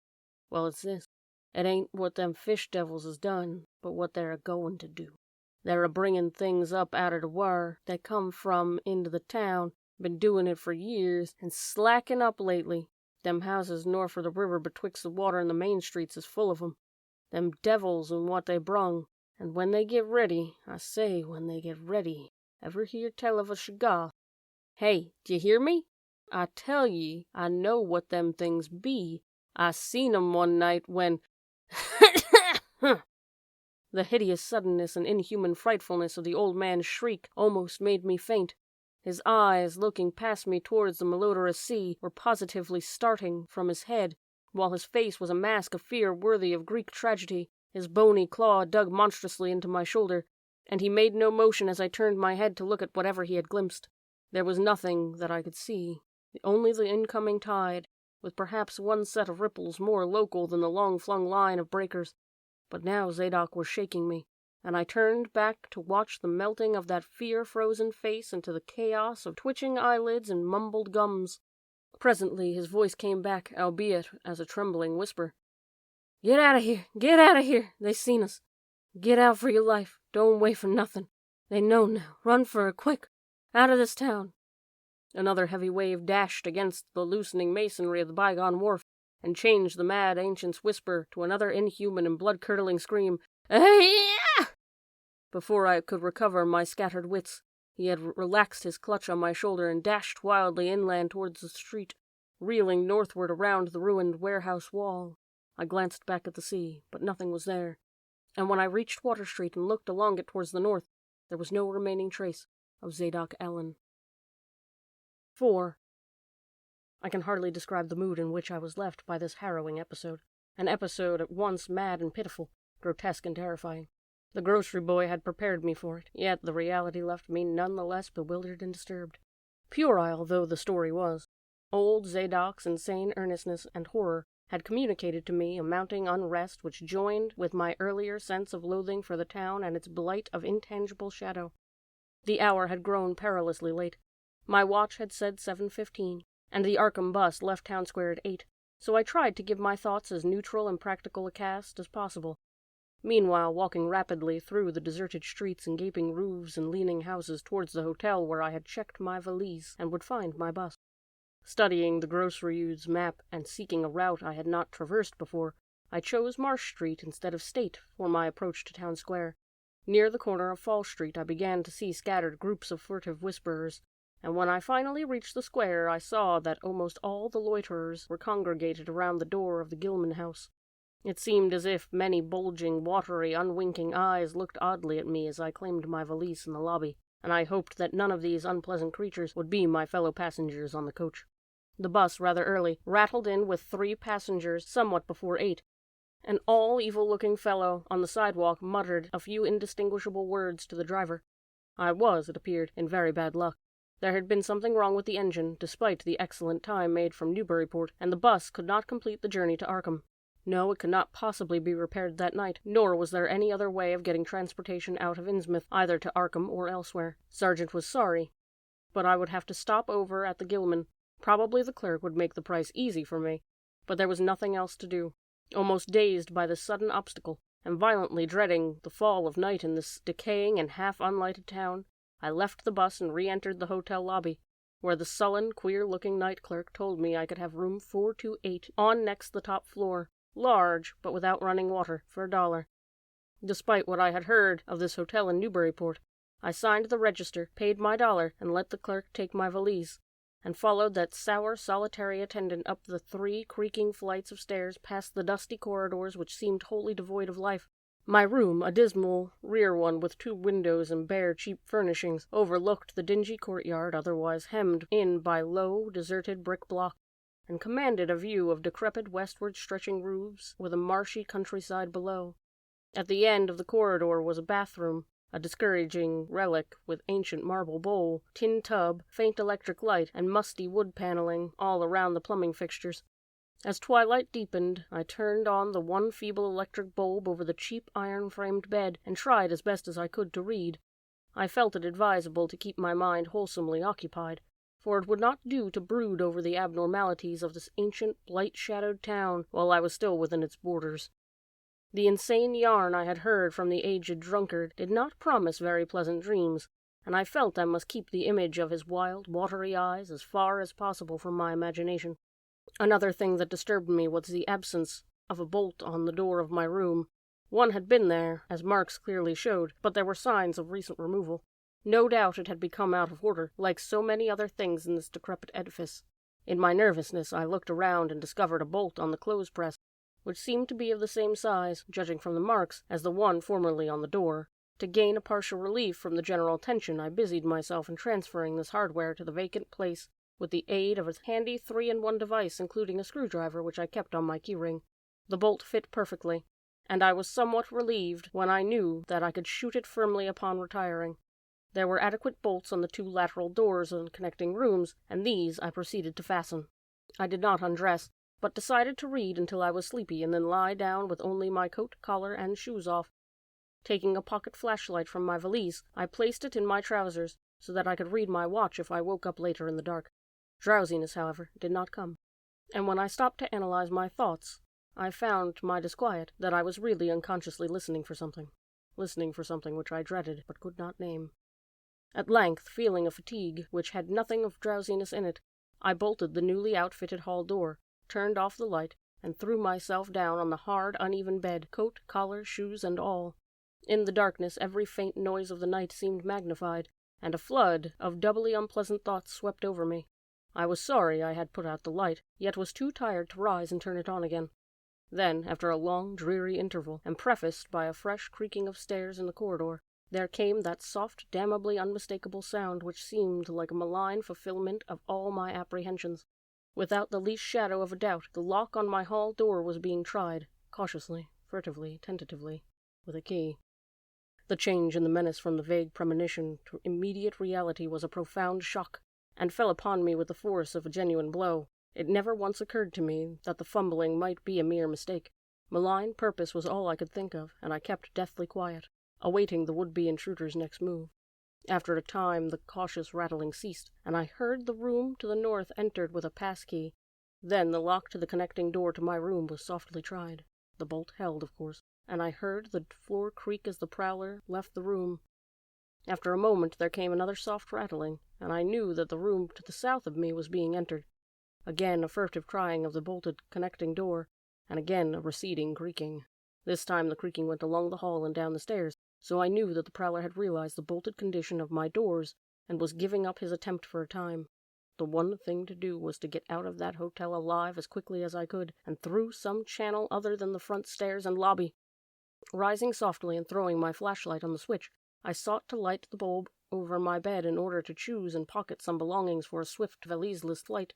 Well, it's this. It ain't what them fish devils has done, but what they're a-goin' to do. They're a-bringin' things up out of the whar they come from into the town, been doin' it for years, and slackin' up lately. Them houses north of the river betwixt the water and the main streets is full of 'em. Them devils and what they brung. And when they get ready, I say when they get ready, ever hear tell of a Shoggoth? Hey, d'ye hear me? I tell ye, I know what them things be. I seen 'em one night when... The hideous suddenness and inhuman frightfulness of the old man's shriek almost made me faint. His eyes, looking past me towards the malodorous sea, were positively starting from his head, while his face was a mask of fear worthy of Greek tragedy. His bony claw dug monstrously into my shoulder, and he made no motion as I turned my head to look at whatever he had glimpsed. There was nothing that I could see, only the incoming tide, with perhaps one set of ripples more local than the long-flung line of breakers. But now Zadok was shaking me, and I turned back to watch the melting of that fear-frozen face into the chaos of twitching eyelids and mumbled gums. Presently his voice came back, albeit as a trembling whisper. "Get out of here! Get out of here! They seen us! Get out for your life! Don't wait for nothing! They know now! Run for it, quick! Out of this town!" Another heavy wave dashed against the loosening masonry of the bygone wharf, and changed the mad ancient's whisper to another inhuman and blood-curdling scream. "Ah!" Before I could recover my scattered wits, he had relaxed his clutch on my shoulder and dashed wildly inland towards the street, reeling northward around the ruined warehouse wall. I glanced back at the sea, but nothing was there, and when I reached Water Street and looked along it towards the north, there was no remaining trace of Zadok Allen. 4. I can hardly describe the mood in which I was left by this harrowing episode, an episode at once mad and pitiful, grotesque and terrifying. The grocery boy had prepared me for it, yet the reality left me none the less bewildered and disturbed. Puerile though the story was, old Zadok's insane earnestness and horror had communicated to me a mounting unrest which joined with my earlier sense of loathing for the town and its blight of intangible shadow. The hour had grown perilously late. My watch had said 7:15, and the Arkham bus left Town Square at 8, so I tried to give my thoughts as neutral and practical a cast as possible. Meanwhile, walking rapidly through the deserted streets and gaping roofs and leaning houses towards the hotel where I had checked my valise and would find my bus. Studying the grocery youth's map and seeking a route I had not traversed before, I chose Marsh Street instead of State for my approach to Town Square. Near the corner of Fall Street, I began to see scattered groups of furtive whisperers, and when I finally reached the square, I saw that almost all the loiterers were congregated around the door of the Gilman house. It seemed as if many bulging, watery, unwinking eyes looked oddly at me as I claimed my valise in the lobby, and I hoped that none of these unpleasant creatures would be my fellow passengers on the coach. The bus, rather early, rattled in with 3 passengers somewhat before 8. An all-evil-looking fellow on the sidewalk muttered a few indistinguishable words to the driver. I was, it appeared, in very bad luck. There had been something wrong with the engine, despite the excellent time made from Newburyport, and the bus could not complete the journey to Arkham. No, it could not possibly be repaired that night, nor was there any other way of getting transportation out of Innsmouth, either to Arkham or elsewhere. Sargent was sorry, but I would have to stop over at the Gilman. Probably the clerk would make the price easy for me, but there was nothing else to do. Almost dazed by this sudden obstacle, and violently dreading the fall of night in this decaying and half-unlighted town, I left the bus and re-entered the hotel lobby, where the sullen, queer-looking night clerk told me I could have room 428 on next the top floor, large, but without running water, for $1. Despite what I had heard of this hotel in Newburyport, I signed the register, paid my $1, and let the clerk take my valise, and followed that sour, solitary attendant up the 3 creaking flights of stairs past the dusty corridors which seemed wholly devoid of life. My room, a dismal rear one with 2 windows and bare, cheap furnishings, overlooked the dingy courtyard, otherwise hemmed in by low, deserted brick blocks, and commanded a view of decrepit westward-stretching roofs with a marshy countryside below. At the end of the corridor was a bathroom, a discouraging relic with ancient marble bowl, tin tub, faint electric light, and musty wood paneling all around the plumbing fixtures. As twilight deepened, I turned on the one feeble electric bulb over the cheap iron-framed bed and tried as best as I could to read. I felt it advisable to keep my mind wholesomely occupied, for it would not do to brood over the abnormalities of this ancient, blight-shadowed town while I was still within its borders. The insane yarn I had heard from the aged drunkard did not promise very pleasant dreams, and I felt I must keep the image of his wild, watery eyes as far as possible from my imagination. Another thing that disturbed me was the absence of a bolt on the door of my room. One had been there, as marks clearly showed, but there were signs of recent removal. No doubt it had become out of order, like so many other things in this decrepit edifice. In my nervousness, I looked around and discovered a bolt on the clothes-press, which seemed to be of the same size, judging from the marks, as the one formerly on the door. To gain a partial relief from the general tension, I busied myself in transferring this hardware to the vacant place with the aid of a handy 3-in-1 device, including a screwdriver which I kept on my keyring. The bolt fit perfectly, and I was somewhat relieved when I knew that I could shoot it firmly upon retiring. There were adequate bolts on the 2 lateral doors and connecting rooms, and these I proceeded to fasten. I did not undress, but decided to read until I was sleepy and then lie down with only my coat, collar, and shoes off. Taking a pocket flashlight from my valise, I placed it in my trousers so that I could read my watch if I woke up later in the dark. Drowsiness, however, did not come, and when I stopped to analyze my thoughts, I found to my disquiet that I was really unconsciously listening for something which I dreaded but could not name. At length, feeling a fatigue which had nothing of drowsiness in it, I bolted the newly outfitted hall door, turned off the light, and threw myself down on the hard, uneven bed, coat, collar, shoes, and all. In the darkness, every faint noise of the night seemed magnified, and a flood of doubly unpleasant thoughts swept over me. I was sorry I had put out the light, yet was too tired to rise and turn it on again. Then, after a long, dreary interval, and prefaced by a fresh creaking of stairs in the corridor, there came that soft, damnably unmistakable sound which seemed like a malign fulfillment of all my apprehensions. Without the least shadow of a doubt, the lock on my hall door was being tried, cautiously, furtively, tentatively, with a key. The change in the menace from the vague premonition to immediate reality was a profound shock, and fell upon me with the force of a genuine blow. It never once occurred to me that the fumbling might be a mere mistake. Malign purpose was all I could think of, and I kept deathly quiet, awaiting the would-be intruder's next move. After a time, the cautious rattling ceased, and I heard the room to the north entered with a pass-key. Then the lock to the connecting door to my room was softly tried. The bolt held, of course, and I heard the floor creak as the prowler left the room. After a moment there came another soft rattling, and I knew that the room to the south of me was being entered. Again a furtive trying of the bolted connecting door, and again a receding creaking. This time the creaking went along the hall and down the stairs, so I knew that the prowler had realized the bolted condition of my doors and was giving up his attempt for a time. The one thing to do was to get out of that hotel alive as quickly as I could, and through some channel other than the front stairs and lobby. Rising softly and throwing my flashlight on the switch, I sought to light the bulb over my bed in order to choose and pocket some belongings for a swift valiseless flight.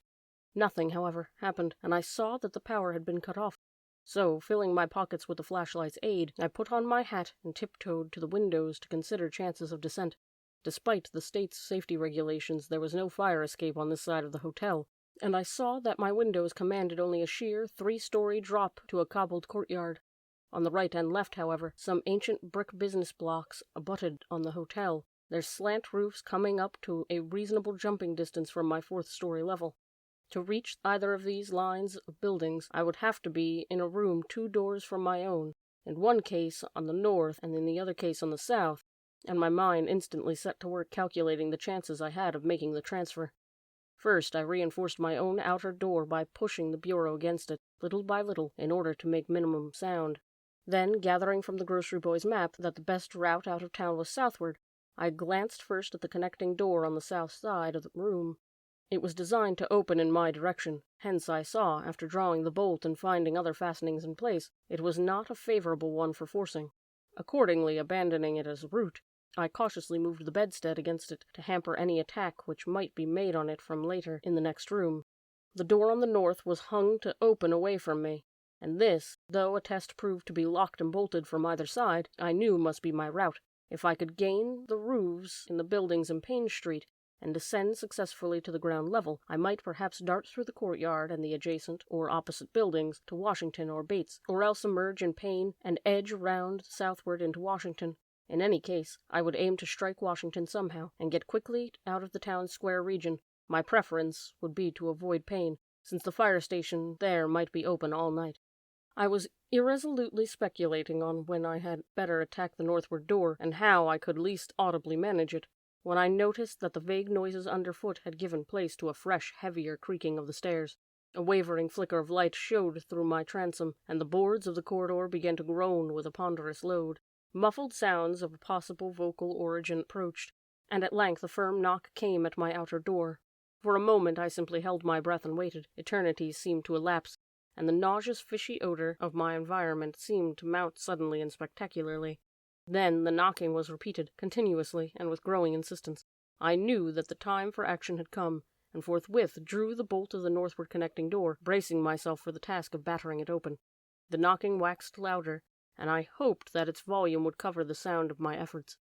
Nothing, however, happened, and I saw that the power had been cut off. So, filling my pockets with the flashlight's aid, I put on my hat and tiptoed to the windows to consider chances of descent. Despite the state's safety regulations, there was no fire escape on this side of the hotel, and I saw that my windows commanded only a sheer 3-story drop to a cobbled courtyard. On the right and left, however, some ancient brick business blocks abutted on the hotel, their slant roofs coming up to a reasonable jumping distance from my 4th-story level. To reach either of these lines of buildings, I would have to be in a room 2 doors from my own, in one case on the north and in the other case on the south, and my mind instantly set to work calculating the chances I had of making the transfer. First, I reinforced my own outer door by pushing the bureau against it, little by little, in order to make minimum sound. Then, gathering from the grocery boy's map that the best route out of town was southward, I glanced first at the connecting door on the south side of the room. It was designed to open in my direction, hence I saw, after drawing the bolt and finding other fastenings in place, it was not a favorable one for forcing. Accordingly, abandoning it as a route, I cautiously moved the bedstead against it to hamper any attack which might be made on it from later in the next room. The door on the north was hung to open away from me, and this, though a test proved to be locked and bolted from either side, I knew must be my route. If I could gain the roofs in the buildings in Payne Street and descend successfully to the ground level, I might perhaps dart through the courtyard and the adjacent or opposite buildings to Washington or Bates, or else emerge in Payne and edge round southward into Washington. In any case, I would aim to strike Washington somehow, and get quickly out of the town square region. My preference would be to avoid Payne, since the fire station there might be open all night. I was irresolutely speculating on when I had better attack the northward door, and how I could least audibly manage it, when I noticed that the vague noises underfoot had given place to a fresh, heavier creaking of the stairs. A wavering flicker of light showed through my transom, and the boards of the corridor began to groan with a ponderous load. Muffled sounds of a possible vocal origin approached, and at length a firm knock came at my outer door. For a moment I simply held my breath and waited. Eternities seemed to elapse, and the nauseous fishy odor of my environment seemed to mount suddenly and spectacularly. Then the knocking was repeated, continuously and with growing insistence. I knew that the time for action had come, and forthwith drew the bolt of the northward connecting door, bracing myself for the task of battering it open. The knocking waxed louder, and I hoped that its volume would cover the sound of my efforts.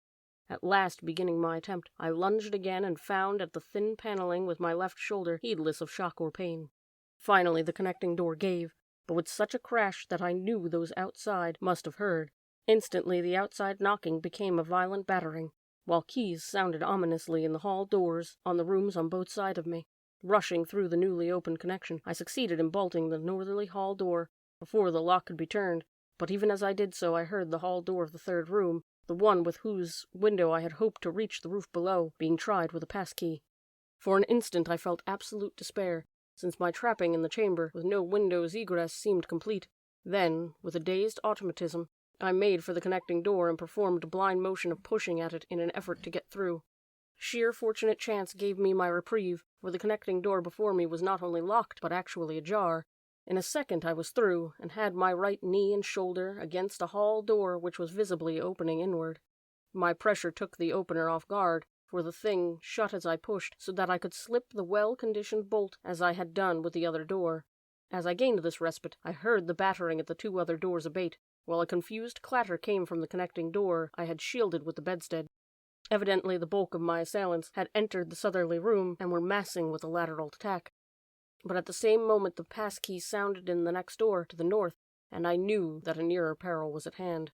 At last, beginning my attempt, I lunged again and found at the thin paneling with my left shoulder, heedless of shock or pain. Finally, the connecting door gave, but with such a crash that I knew those outside must have heard. Instantly, the outside knocking became a violent battering, while keys sounded ominously in the hall doors on the rooms on both sides of me. Rushing through the newly opened connection, I succeeded in bolting the northerly hall door before the lock could be turned. But even as I did so, I heard the hall door of the third room, the one with whose window I had hoped to reach the roof below, being tried with a pass-key. For an instant I felt absolute despair, since my trapping in the chamber with no window's egress seemed complete. Then, with a dazed automatism, I made for the connecting door and performed a blind motion of pushing at it in an effort to get through. Sheer fortunate chance gave me my reprieve, for the connecting door before me was not only locked, but actually ajar. In a second I was through, and had my right knee and shoulder against a hall door which was visibly opening inward. My pressure took the opener off guard, for the thing shut as I pushed, so that I could slip the well-conditioned bolt as I had done with the other door. As I gained this respite, I heard the battering at the 2 other doors abate, while a confused clatter came from the connecting door I had shielded with the bedstead. Evidently the bulk of my assailants had entered the southerly room and were massing with a lateral attack. But at the same moment the pass-key sounded in the next door to the north, and I knew that a nearer peril was at hand.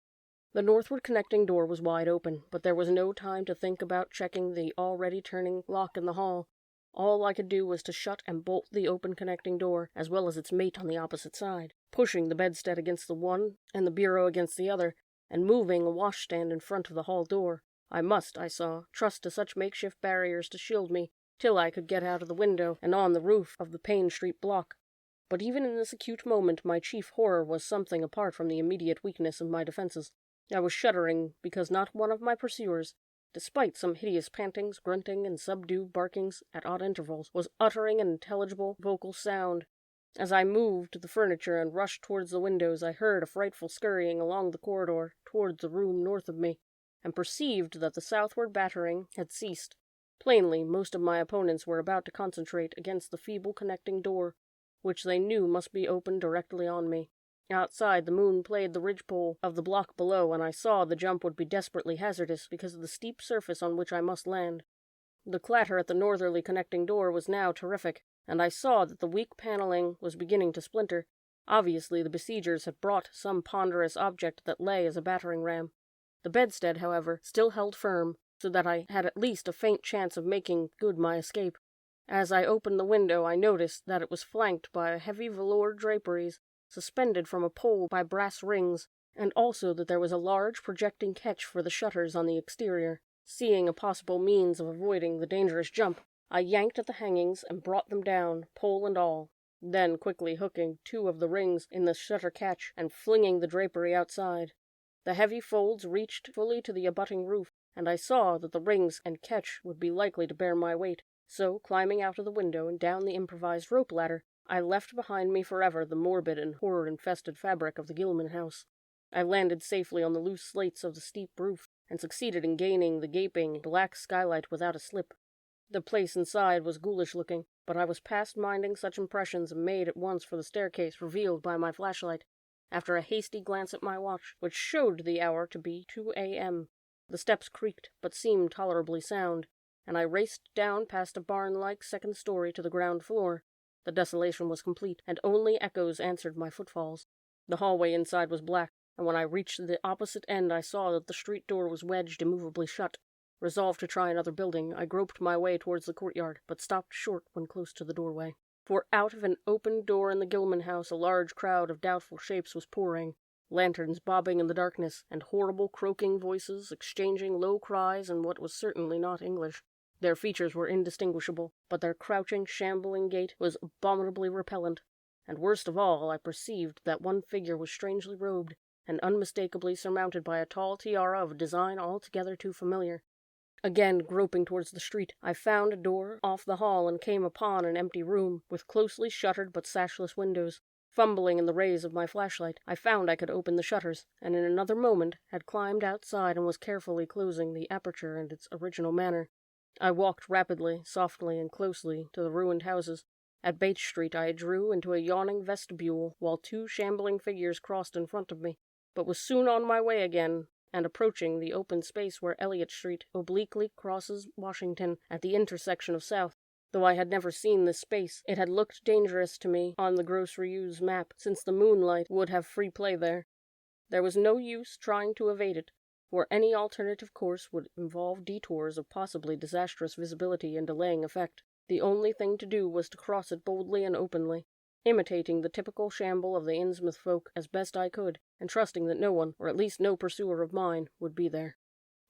The northward connecting door was wide open, but there was no time to think about checking the already turning lock in the hall. All I could do was to shut and bolt the open connecting door, as well as its mate on the opposite side, pushing the bedstead against the one and the bureau against the other, and moving a washstand in front of the hall door. I must, I saw, trust to such makeshift barriers to shield me, till I could get out of the window and on the roof of the Payne Street block. But even in this acute moment my chief horror was something apart from the immediate weakness of my defenses. I was shuddering because not one of my pursuers, despite some hideous pantings, grunting, and subdued barkings at odd intervals, was uttering an intelligible vocal sound. As I moved the furniture and rushed towards the windows, I heard a frightful scurrying along the corridor towards the room north of me, and perceived that the southward battering had ceased. Plainly, most of my opponents were about to concentrate against the feeble connecting door, which they knew must be opened directly on me. Outside, the moon played the ridgepole of the block below, and I saw the jump would be desperately hazardous because of the steep surface on which I must land. The clatter at the northerly connecting door was now terrific, and I saw that the weak paneling was beginning to splinter. Obviously, the besiegers had brought some ponderous object that lay as a battering ram. The bedstead, however, still held firm, so that I had at least a faint chance of making good my escape. As I opened the window, I noticed that it was flanked by heavy velour draperies, suspended from a pole by brass rings, and also that there was a large projecting catch for the shutters on the exterior. Seeing a possible means of avoiding the dangerous jump, I yanked at the hangings and brought them down, pole and all, then quickly hooking 2 of the rings in the shutter catch and flinging the drapery outside. The heavy folds reached fully to the abutting roof, and I saw that the rings and catch would be likely to bear my weight. So, climbing out of the window and down the improvised rope ladder, I left behind me forever the morbid and horror-infested fabric of the Gilman house. I landed safely on the loose slates of the steep roof, and succeeded in gaining the gaping black skylight without a slip. The place inside was ghoulish-looking, but I was past minding such impressions and made at once for the staircase revealed by my flashlight, after a hasty glance at my watch, which showed the hour to be 2 a.m. The steps creaked, but seemed tolerably sound, and I raced down past a barn-like second story to the ground floor. The desolation was complete, and only echoes answered my footfalls. The hallway inside was black, and when I reached the opposite end I saw that the street door was wedged immovably shut. Resolved to try another building, I groped my way towards the courtyard, but stopped short when close to the doorway. For out of an open door in the Gilman house a large crowd of doubtful shapes was pouring, lanterns bobbing in the darkness, and horrible croaking voices exchanging low cries in what was certainly not English. Their features were indistinguishable, but their crouching, shambling gait was abominably repellent, and worst of all, I perceived that one figure was strangely robed, and unmistakably surmounted by a tall tiara of a design altogether too familiar. Again groping towards the street, I found a door off the hall and came upon an empty room, with closely shuttered but sashless windows. Fumbling in the rays of my flashlight, I found I could open the shutters, and in another moment had climbed outside and was carefully closing the aperture in its original manner. I walked rapidly, softly, and closely to the ruined houses. At Bates Street I drew into a yawning vestibule, while 2 shambling figures crossed in front of me, but was soon on my way again, and approaching the open space where Elliott Street obliquely crosses Washington at the intersection of South. Though I had never seen this space, it had looked dangerous to me on the gross reused map, since the moonlight would have free play there. There was no use trying to evade it, for any alternative course would involve detours of possibly disastrous visibility and delaying effect. The only thing to do was to cross it boldly and openly, imitating the typical shamble of the Innsmouth folk as best I could, and trusting that no one, or at least no pursuer of mine, would be there.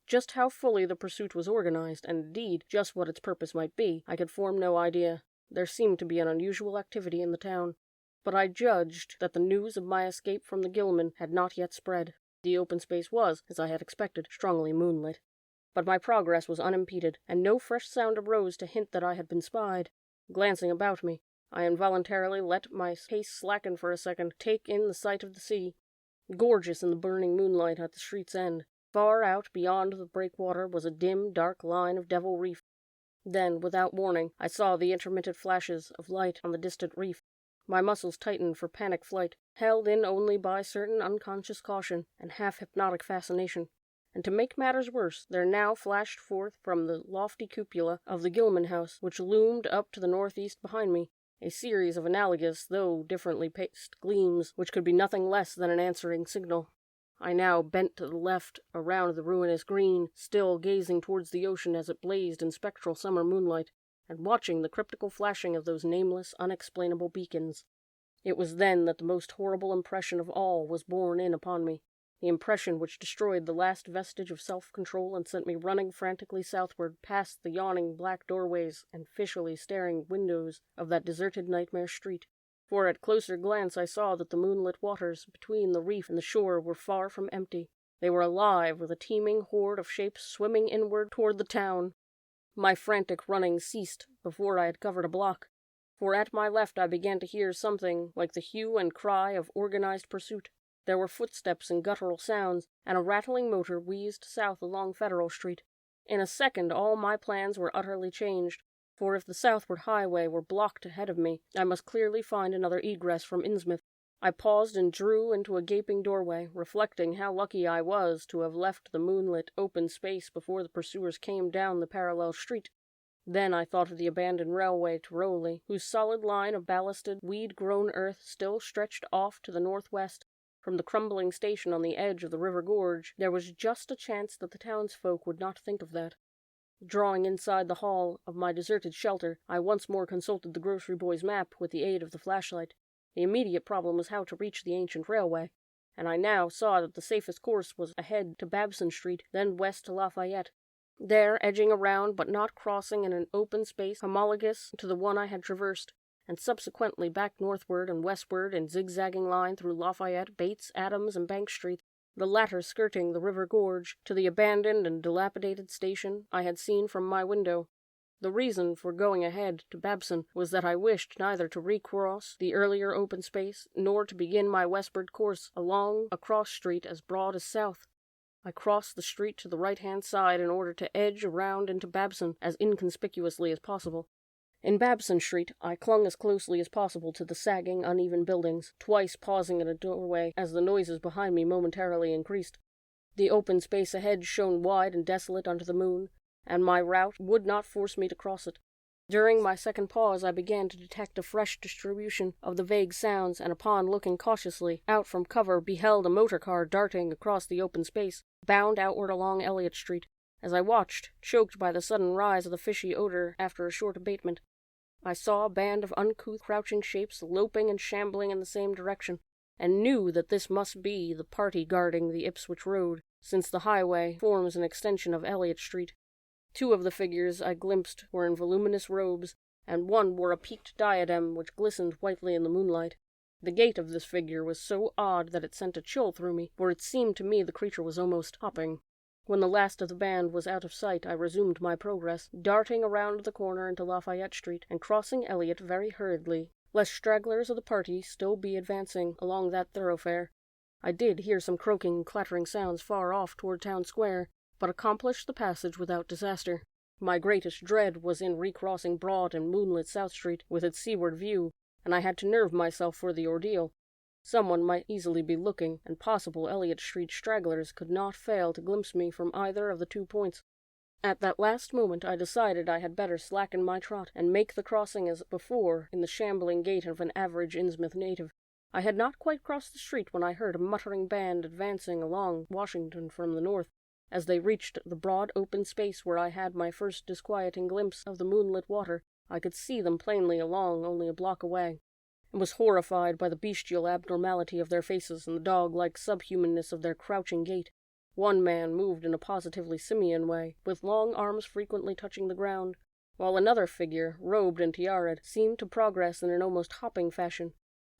Just how fully the pursuit was organized, and indeed just what its purpose might be, I could form no idea. There seemed to be an unusual activity in the town, but I judged that the news of my escape from the Gilman had not yet spread. The open space was, as I had expected, strongly moonlit. But my progress was unimpeded, and no fresh sound arose to hint that I had been spied. Glancing about me, I involuntarily let my pace slacken for a second to take in the sight of the sea, gorgeous in the burning moonlight at the street's end. Far out beyond the breakwater was a dim, dark line of Devil Reef. Then, without warning, I saw the intermittent flashes of light on the distant reef. My muscles tightened for panic flight, held in only by certain unconscious caution and half-hypnotic fascination. And to make matters worse, there now flashed forth from the lofty cupola of the Gilman house, which loomed up to the northeast behind me, a series of analogous, though differently paced gleams, which could be nothing less than an answering signal. I now bent to the left, around the ruinous green, still gazing towards the ocean as it blazed in spectral summer moonlight, and watching the cryptical flashing of those nameless, unexplainable beacons. It was then that the most horrible impression of all was borne in upon me, the impression which destroyed the last vestige of self-control and sent me running frantically southward past the yawning black doorways and fishily staring windows of that deserted nightmare street. For at closer glance I saw that the moonlit waters between the reef and the shore were far from empty. They were alive with a teeming horde of shapes swimming inward toward the town. My frantic running ceased before I had covered a block, for at my left I began to hear something like the hue and cry of organized pursuit. There were footsteps and guttural sounds, and a rattling motor wheezed south along Federal Street. In a second all my plans were utterly changed, for if the southward highway were blocked ahead of me, I must clearly find another egress from Innsmouth. I paused and drew into a gaping doorway, reflecting how lucky I was to have left the moonlit open space before the pursuers came down the parallel street. Then I thought of the abandoned railway to Rowley, whose solid line of ballasted, weed-grown earth still stretched off to the northwest. From the crumbling station on the edge of the river gorge, there was just a chance that the townsfolk would not think of that. Drawing inside the hall of my deserted shelter, I once more consulted the grocery boy's map with the aid of the flashlight. The immediate problem was how to reach the ancient railway, and I now saw that the safest course was ahead to Babson Street, then west to Lafayette. There, edging around but not crossing in an open space homologous to the one I had traversed, and subsequently back northward and westward in zigzagging line through Lafayette, Bates, Adams, and Bank Street, the latter skirting the river gorge, to the abandoned and dilapidated station I had seen from my window. The reason for going ahead to Babson was that I wished neither to recross the earlier open space, nor to begin my westward course along a cross street as broad as south. I crossed the street to the right-hand side in order to edge around into Babson as inconspicuously as possible. In Babson Street, I clung as closely as possible to the sagging, uneven buildings, twice pausing at a doorway as the noises behind me momentarily increased. The open space ahead shone wide and desolate under the moon, and my route would not force me to cross it. During my second pause, I began to detect a fresh distribution of the vague sounds, and upon looking cautiously out from cover, beheld a motor car darting across the open space, bound outward along Elliott Street. As I watched, choked by the sudden rise of the fishy odor after a short abatement, I saw a band of uncouth, crouching shapes loping and shambling in the same direction, and knew that this must be the party guarding the Ipswich Road, since the highway forms an extension of Elliott Street. Two of the figures I glimpsed were in voluminous robes, and one wore a peaked diadem which glistened whitely in the moonlight. The gait of this figure was so odd that it sent a chill through me, for it seemed to me the creature was almost hopping. When the last of the band was out of sight, I resumed my progress, darting around the corner into Lafayette Street, and crossing Elliott very hurriedly, lest stragglers of the party still be advancing along that thoroughfare. I did hear some croaking and clattering sounds far off toward Town Square, but accomplished the passage without disaster. My greatest dread was in recrossing broad and moonlit South Street with its seaward view, and I had to nerve myself for the ordeal. Someone might easily be looking, and possible Elliott Street stragglers could not fail to glimpse me from either of the 2 points. At that last moment I decided I had better slacken my trot, and make the crossing as before in the shambling gait of an average Innsmouth native. I had not quite crossed the street when I heard a muttering band advancing along Washington from the north. As they reached the broad open space where I had my first disquieting glimpse of the moonlit water, I could see them plainly along only a block away, and was horrified by the bestial abnormality of their faces and the dog-like subhumanness of their crouching gait. One man moved in a positively simian way, with long arms frequently touching the ground, while another figure, robed and tiaraed, seemed to progress in an almost hopping fashion.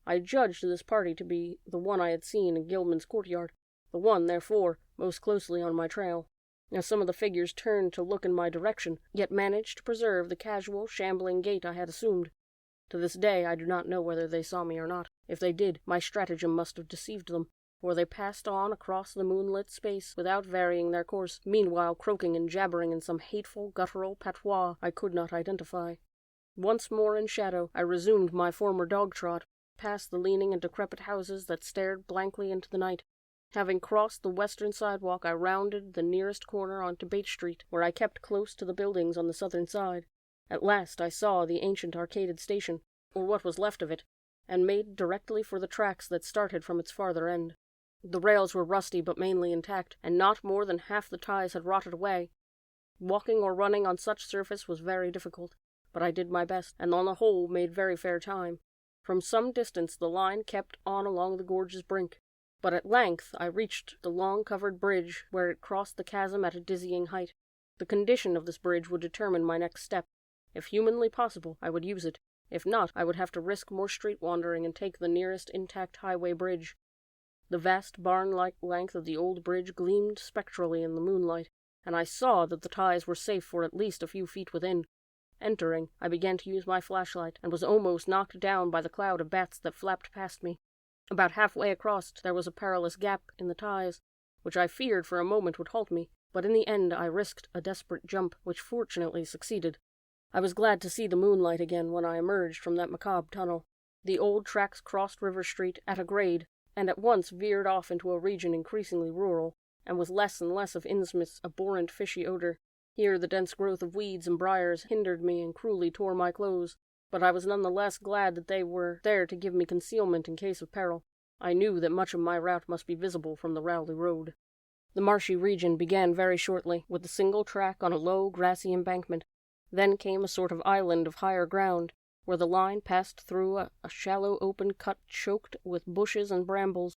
I judged this party to be the one I had seen in Gilman's courtyard, the one, therefore, most closely on my trail. As some of the figures turned to look in my direction, yet managed to preserve the casual, shambling gait I had assumed. To this day I do not know whether they saw me or not. If they did, my stratagem must have deceived them, for they passed on across the moonlit space without varying their course, meanwhile croaking and jabbering in some hateful, guttural patois I could not identify. Once more in shadow, I resumed my former dog trot, past the leaning and decrepit houses that stared blankly into the night. Having crossed the western sidewalk, I rounded the nearest corner onto Bates Street, where I kept close to the buildings on the southern side. At last I saw the ancient arcaded station, or what was left of it, and made directly for the tracks that started from its farther end. The rails were rusty but mainly intact, and not more than half the ties had rotted away. Walking or running on such surface was very difficult, but I did my best, and on the whole made very fair time. From some distance the line kept on along the gorge's brink, but at length I reached the long-covered bridge where it crossed the chasm at a dizzying height. The condition of this bridge would determine my next step. If humanly possible, I would use it. If not, I would have to risk more street wandering and take the nearest intact highway bridge. The vast barn-like length of the old bridge gleamed spectrally in the moonlight, and I saw that the ties were safe for at least a few feet within. Entering, I began to use my flashlight, and was almost knocked down by the cloud of bats that flapped past me. About halfway across, there was a perilous gap in the ties, which I feared for a moment would halt me, but in the end I risked a desperate jump, which fortunately succeeded. I was glad to see the moonlight again when I emerged from that macabre tunnel. The old tracks crossed River Street at a grade, and at once veered off into a region increasingly rural, and with less and less of Innsmouth's abhorrent fishy odor. Here the dense growth of weeds and briars hindered me and cruelly tore my clothes, but I was none the less glad that they were there to give me concealment in case of peril. I knew that much of my route must be visible from the Rowley Road. The marshy region began very shortly, with a single track on a low, grassy embankment. Then came a sort of island of higher ground, where the line passed through a shallow open cut choked with bushes and brambles.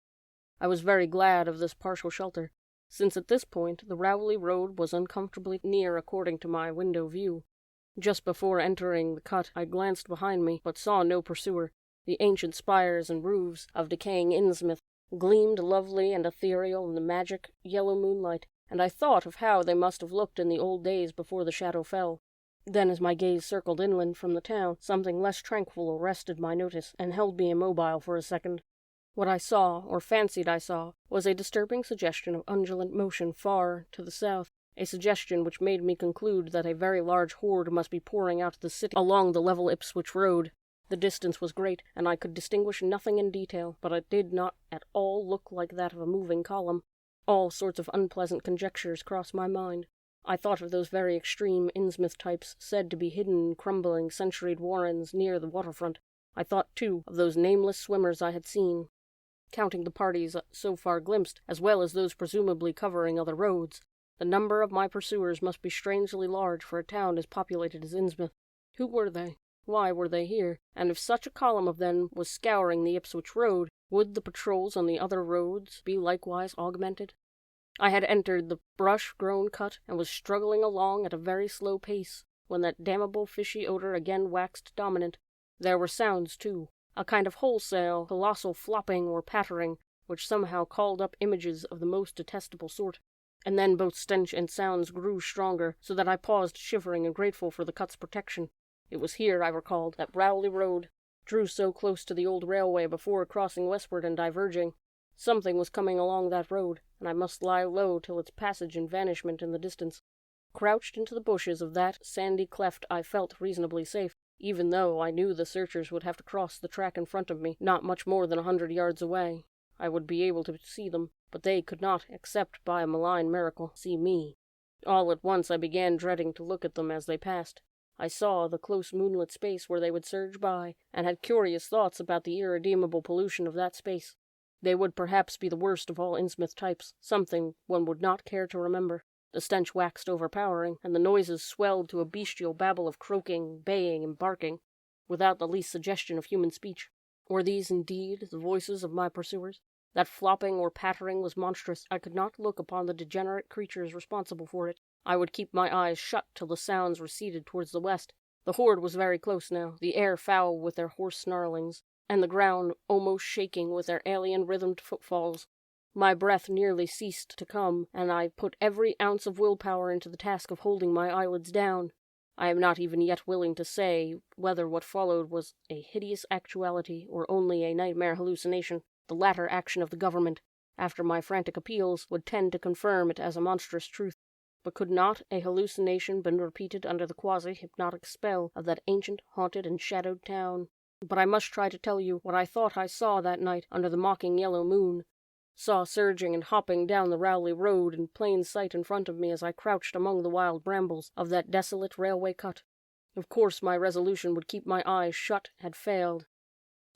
I was very glad of this partial shelter, since at this point the Rowley Road was uncomfortably near according to my window view. Just before entering the cut, I glanced behind me, but saw no pursuer. The ancient spires and roofs of decaying Innsmouth gleamed lovely and ethereal in the magic yellow moonlight, and I thought of how they must have looked in the old days before the shadow fell. Then, as my gaze circled inland from the town, something less tranquil arrested my notice and held me immobile for a second. What I saw, or fancied I saw, was a disturbing suggestion of undulant motion far to the south, a suggestion which made me conclude that a very large horde must be pouring out of the city along the level Ipswich Road. The distance was great, and I could distinguish nothing in detail, but it did not at all look like that of a moving column. All sorts of unpleasant conjectures crossed my mind. I thought of those very extreme Innsmouth types said to be hidden in crumbling centuried warrens near the waterfront. I thought, too, of those nameless swimmers I had seen. Counting the parties so far glimpsed, as well as those presumably covering other roads, the number of my pursuers must be strangely large for a town as populated as Innsmouth. Who were they? Why were they here? And if such a column of them was scouring the Ipswich Road, would the patrols on the other roads be likewise augmented? I had entered the brush-grown cut and was struggling along at a very slow pace when that damnable fishy odor again waxed dominant. There were sounds, too, a kind of wholesale, colossal flopping or pattering, which somehow called up images of the most detestable sort. And then both stench and sounds grew stronger, so that I paused shivering and grateful for the cut's protection. It was here, I recalled, that Rowley Road drew so close to the old railway before crossing westward and diverging. Something was coming along that road, and I must lie low till its passage and vanishment in the distance. Crouched into the bushes of that sandy cleft, I felt reasonably safe, even though I knew the searchers would have to cross the track in front of me, not much more than 100 yards away. I would be able to see them, but they could not, except by a malign miracle, see me. All at once I began dreading to look at them as they passed. I saw the close moonlit space where they would surge by, and had curious thoughts about the irredeemable pollution of that space. They would perhaps be the worst of all Innsmouth types, something one would not care to remember. The stench waxed overpowering, and the noises swelled to a bestial babble of croaking, baying, and barking, without the least suggestion of human speech. Were these indeed the voices of my pursuers? That flopping or pattering was monstrous. I could not look upon the degenerate creatures responsible for it. I would keep my eyes shut till the sounds receded towards the west. The horde was very close now, the air foul with their hoarse snarlings, and the ground almost shaking with their alien-rhythmed footfalls. My breath nearly ceased to come, and I put every ounce of willpower into the task of holding my eyelids down. I am not even yet willing to say whether what followed was a hideous actuality or only a nightmare hallucination. The latter action of the government, after my frantic appeals, would tend to confirm it as a monstrous truth. But could not a hallucination been repeated under the quasi-hypnotic spell of that ancient, haunted, and shadowed town? But I must try to tell you what I thought I saw that night under the mocking yellow moon. Saw surging and hopping down the Rowley Road in plain sight in front of me as I crouched among the wild brambles of that desolate railway cut. Of course my resolution would keep my eyes shut had failed.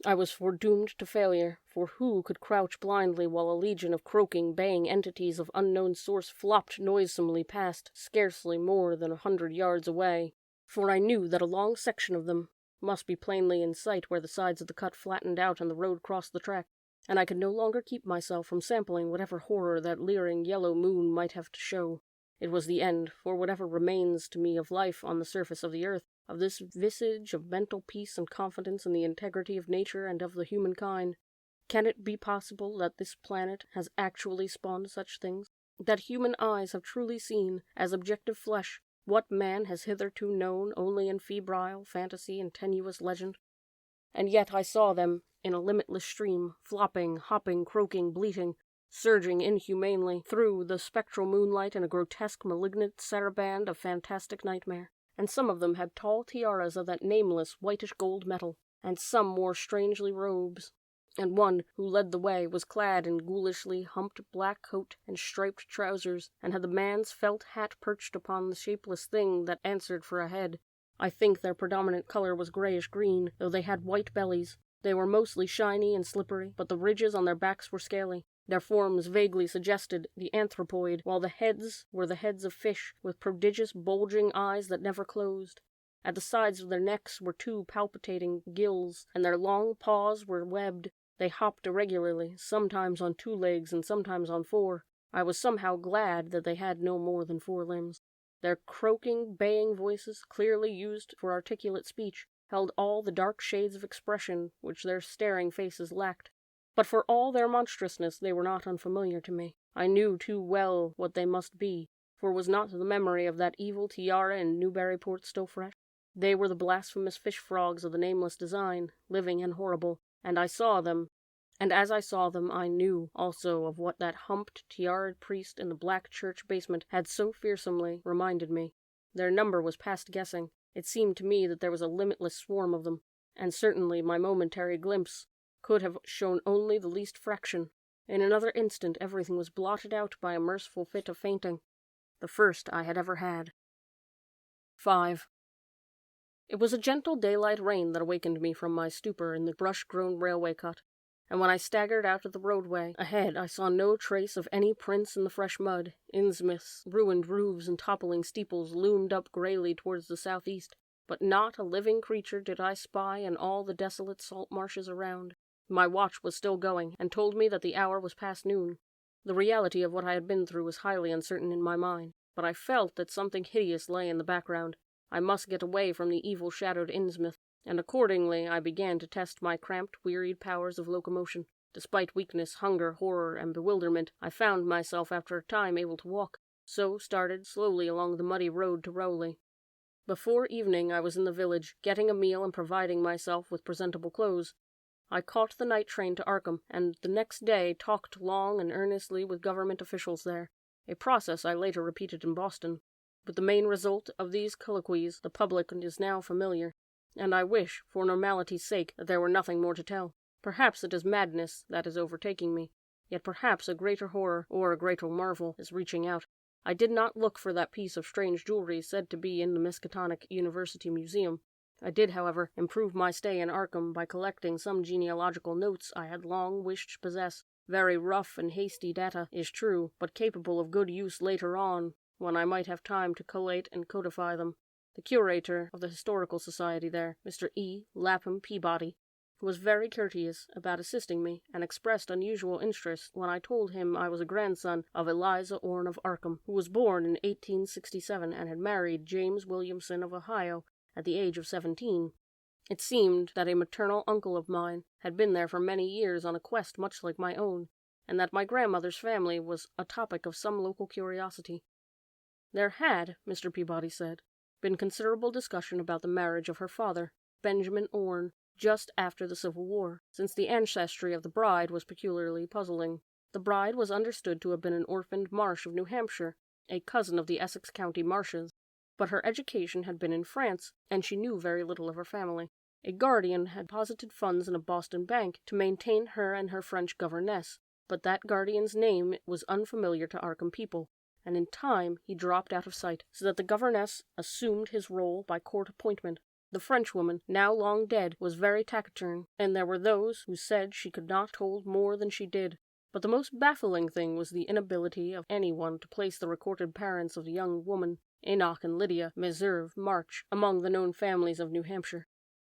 I was foredoomed to failure, for who could crouch blindly while a legion of croaking, baying entities of unknown source flopped noisomely past, scarcely more than 100 yards away? For I knew that a long section of them must be plainly in sight where the sides of the cut flattened out and the road crossed the track, and I could no longer keep myself from sampling whatever horror that leering yellow moon might have to show. It was the end, for whatever remains to me of life on the surface of the earth, of this visage of mental peace and confidence in the integrity of nature and of the humankind. Can it be possible that this planet has actually spawned such things? That human eyes have truly seen, as objective flesh, what man has hitherto known only in febrile fantasy and tenuous legend? And yet I saw them in a limitless stream, flopping, hopping, croaking, bleating, surging inhumanely through the spectral moonlight in a grotesque, malignant saraband of fantastic nightmare. And some of them had tall tiaras of that nameless, whitish gold metal, and some wore strangely robes. And one, who led the way, was clad in ghoulishly humped black coat and striped trousers, and had the man's felt hat perched upon the shapeless thing that answered for a head. I think their predominant color was grayish-green, though they had white bellies. They were mostly shiny and slippery, but the ridges on their backs were scaly. Their forms vaguely suggested the anthropoid, while the heads were the heads of fish, with prodigious bulging eyes that never closed. At the sides of their necks were two palpitating gills, and their long paws were webbed. They hopped irregularly, sometimes on 2 legs and sometimes on 4. I was somehow glad that they had no more than 4 limbs. Their croaking, baying voices, clearly used for articulate speech, held all the dark shades of expression which their staring faces lacked. But for all their monstrousness, they were not unfamiliar to me. I knew too well what they must be, for was not the memory of that evil tiara in Newburyport still fresh? They were the blasphemous fish frogs of the nameless design, living and horrible, and I saw them. And as I saw them, I knew also of what that humped, tiaraed priest in the black church basement had so fearsomely reminded me. Their number was past guessing. It seemed to me that there was a limitless swarm of them, and certainly my momentary glimpse could have shown only the least fraction. In another instant everything was blotted out by a merciful fit of fainting, the first I had ever had. 5. It was a gentle daylight rain that awakened me from my stupor in the brush-grown railway cut, and when I staggered out of the roadway ahead I saw no trace of any prints in the fresh mud. Innsmouth's ruined roofs and toppling steeples loomed up greyly towards the southeast, but not a living creature did I spy in all the desolate salt marshes around. My watch was still going, and told me that the hour was past noon. The reality of what I had been through was highly uncertain in my mind, but I felt that something hideous lay in the background. I must get away from the evil-shadowed Innsmouth, and accordingly I began to test my cramped, wearied powers of locomotion. Despite weakness, hunger, horror, and bewilderment, I found myself after a time able to walk, so started slowly along the muddy road to Rowley. Before evening I was in the village, getting a meal and providing myself with presentable clothes. I caught the night train to Arkham, and the next day talked long and earnestly with government officials there, a process I later repeated in Boston. With the main result of these colloquies the public is now familiar, and I wish, for normality's sake, that there were nothing more to tell. Perhaps it is madness that is overtaking me, yet perhaps a greater horror, or a greater marvel, is reaching out. I did not look for that piece of strange jewelry said to be in the Miskatonic University Museum. I did, however, improve my stay in Arkham by collecting some genealogical notes I had long wished to possess. Very rough and hasty data, is true, but capable of good use later on, when I might have time to collate and codify them. The curator of the Historical Society there, Mr. E. Lapham Peabody, was very courteous about assisting me, and expressed unusual interest when I told him I was a grandson of Eliza Orne of Arkham, who was born in 1867 and had married James Williamson of Ohio at the age of 17. It seemed that a maternal uncle of mine had been there for many years on a quest much like my own, and that my grandmother's family was a topic of some local curiosity. There had, Mr. Peabody said, been considerable discussion about the marriage of her father, Benjamin Orne, just after the Civil War, since the ancestry of the bride was peculiarly puzzling. The bride was understood to have been an orphaned Marsh of New Hampshire, a cousin of the Essex County Marshes, but her education had been in France, and she knew very little of her family. A guardian had deposited funds in a Boston bank to maintain her and her French governess, but that guardian's name was unfamiliar to Arkham people, and in time he dropped out of sight, so that the governess assumed his role by court appointment. The Frenchwoman, now long dead, was very taciturn, and there were those who said she could not told more than she did. But the most baffling thing was the inability of anyone to place the recorded parents of the young woman, Enoch and Lydia Meserve March, among the known families of New Hampshire.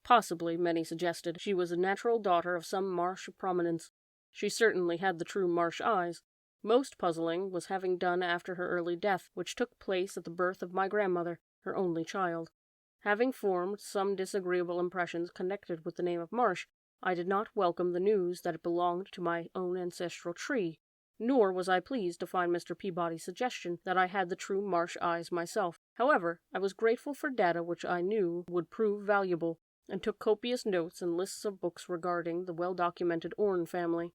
Possibly, many suggested, she was a natural daughter of some Marsh of prominence. She certainly had the true Marsh eyes. Most puzzling was having done after her early death, which took place at the birth of my grandmother, her only child. Having formed some disagreeable impressions connected with the name of Marsh, I did not welcome the news that it belonged to my own ancestral tree, nor was I pleased to find Mr. Peabody's suggestion that I had the true marsh eyes myself. However, I was grateful for data which I knew would prove valuable, and took copious notes and lists of books regarding the well-documented Orne family.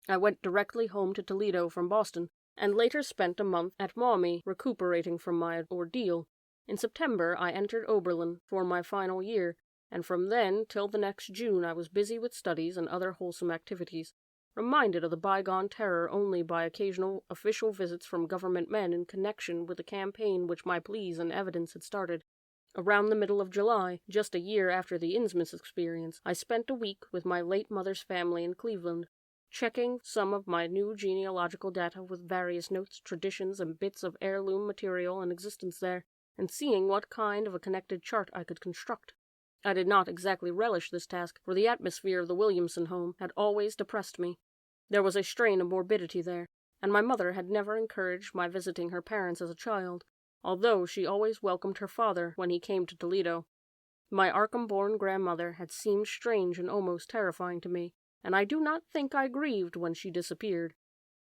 I went directly home to Toledo from Boston, and later spent a month at Maumee recuperating from my ordeal. In September I entered Oberlin for my final year, and from then till the next June I was busy with studies and other wholesome activities, reminded of the bygone terror only by occasional official visits from government men in connection with the campaign which my pleas and evidence had started. Around the middle of July, just a year after the Innsmouth experience, I spent a week with my late mother's family in Cleveland, checking some of my new genealogical data with various notes, traditions, and bits of heirloom material in existence there, and seeing what kind of a connected chart I could construct. I did not exactly relish this task, for the atmosphere of the Williamson home had always depressed me. There was a strain of morbidity there, and my mother had never encouraged my visiting her parents as a child, although she always welcomed her father when he came to Toledo. My Arkham-born grandmother had seemed strange and almost terrifying to me, and I do not think I grieved when she disappeared.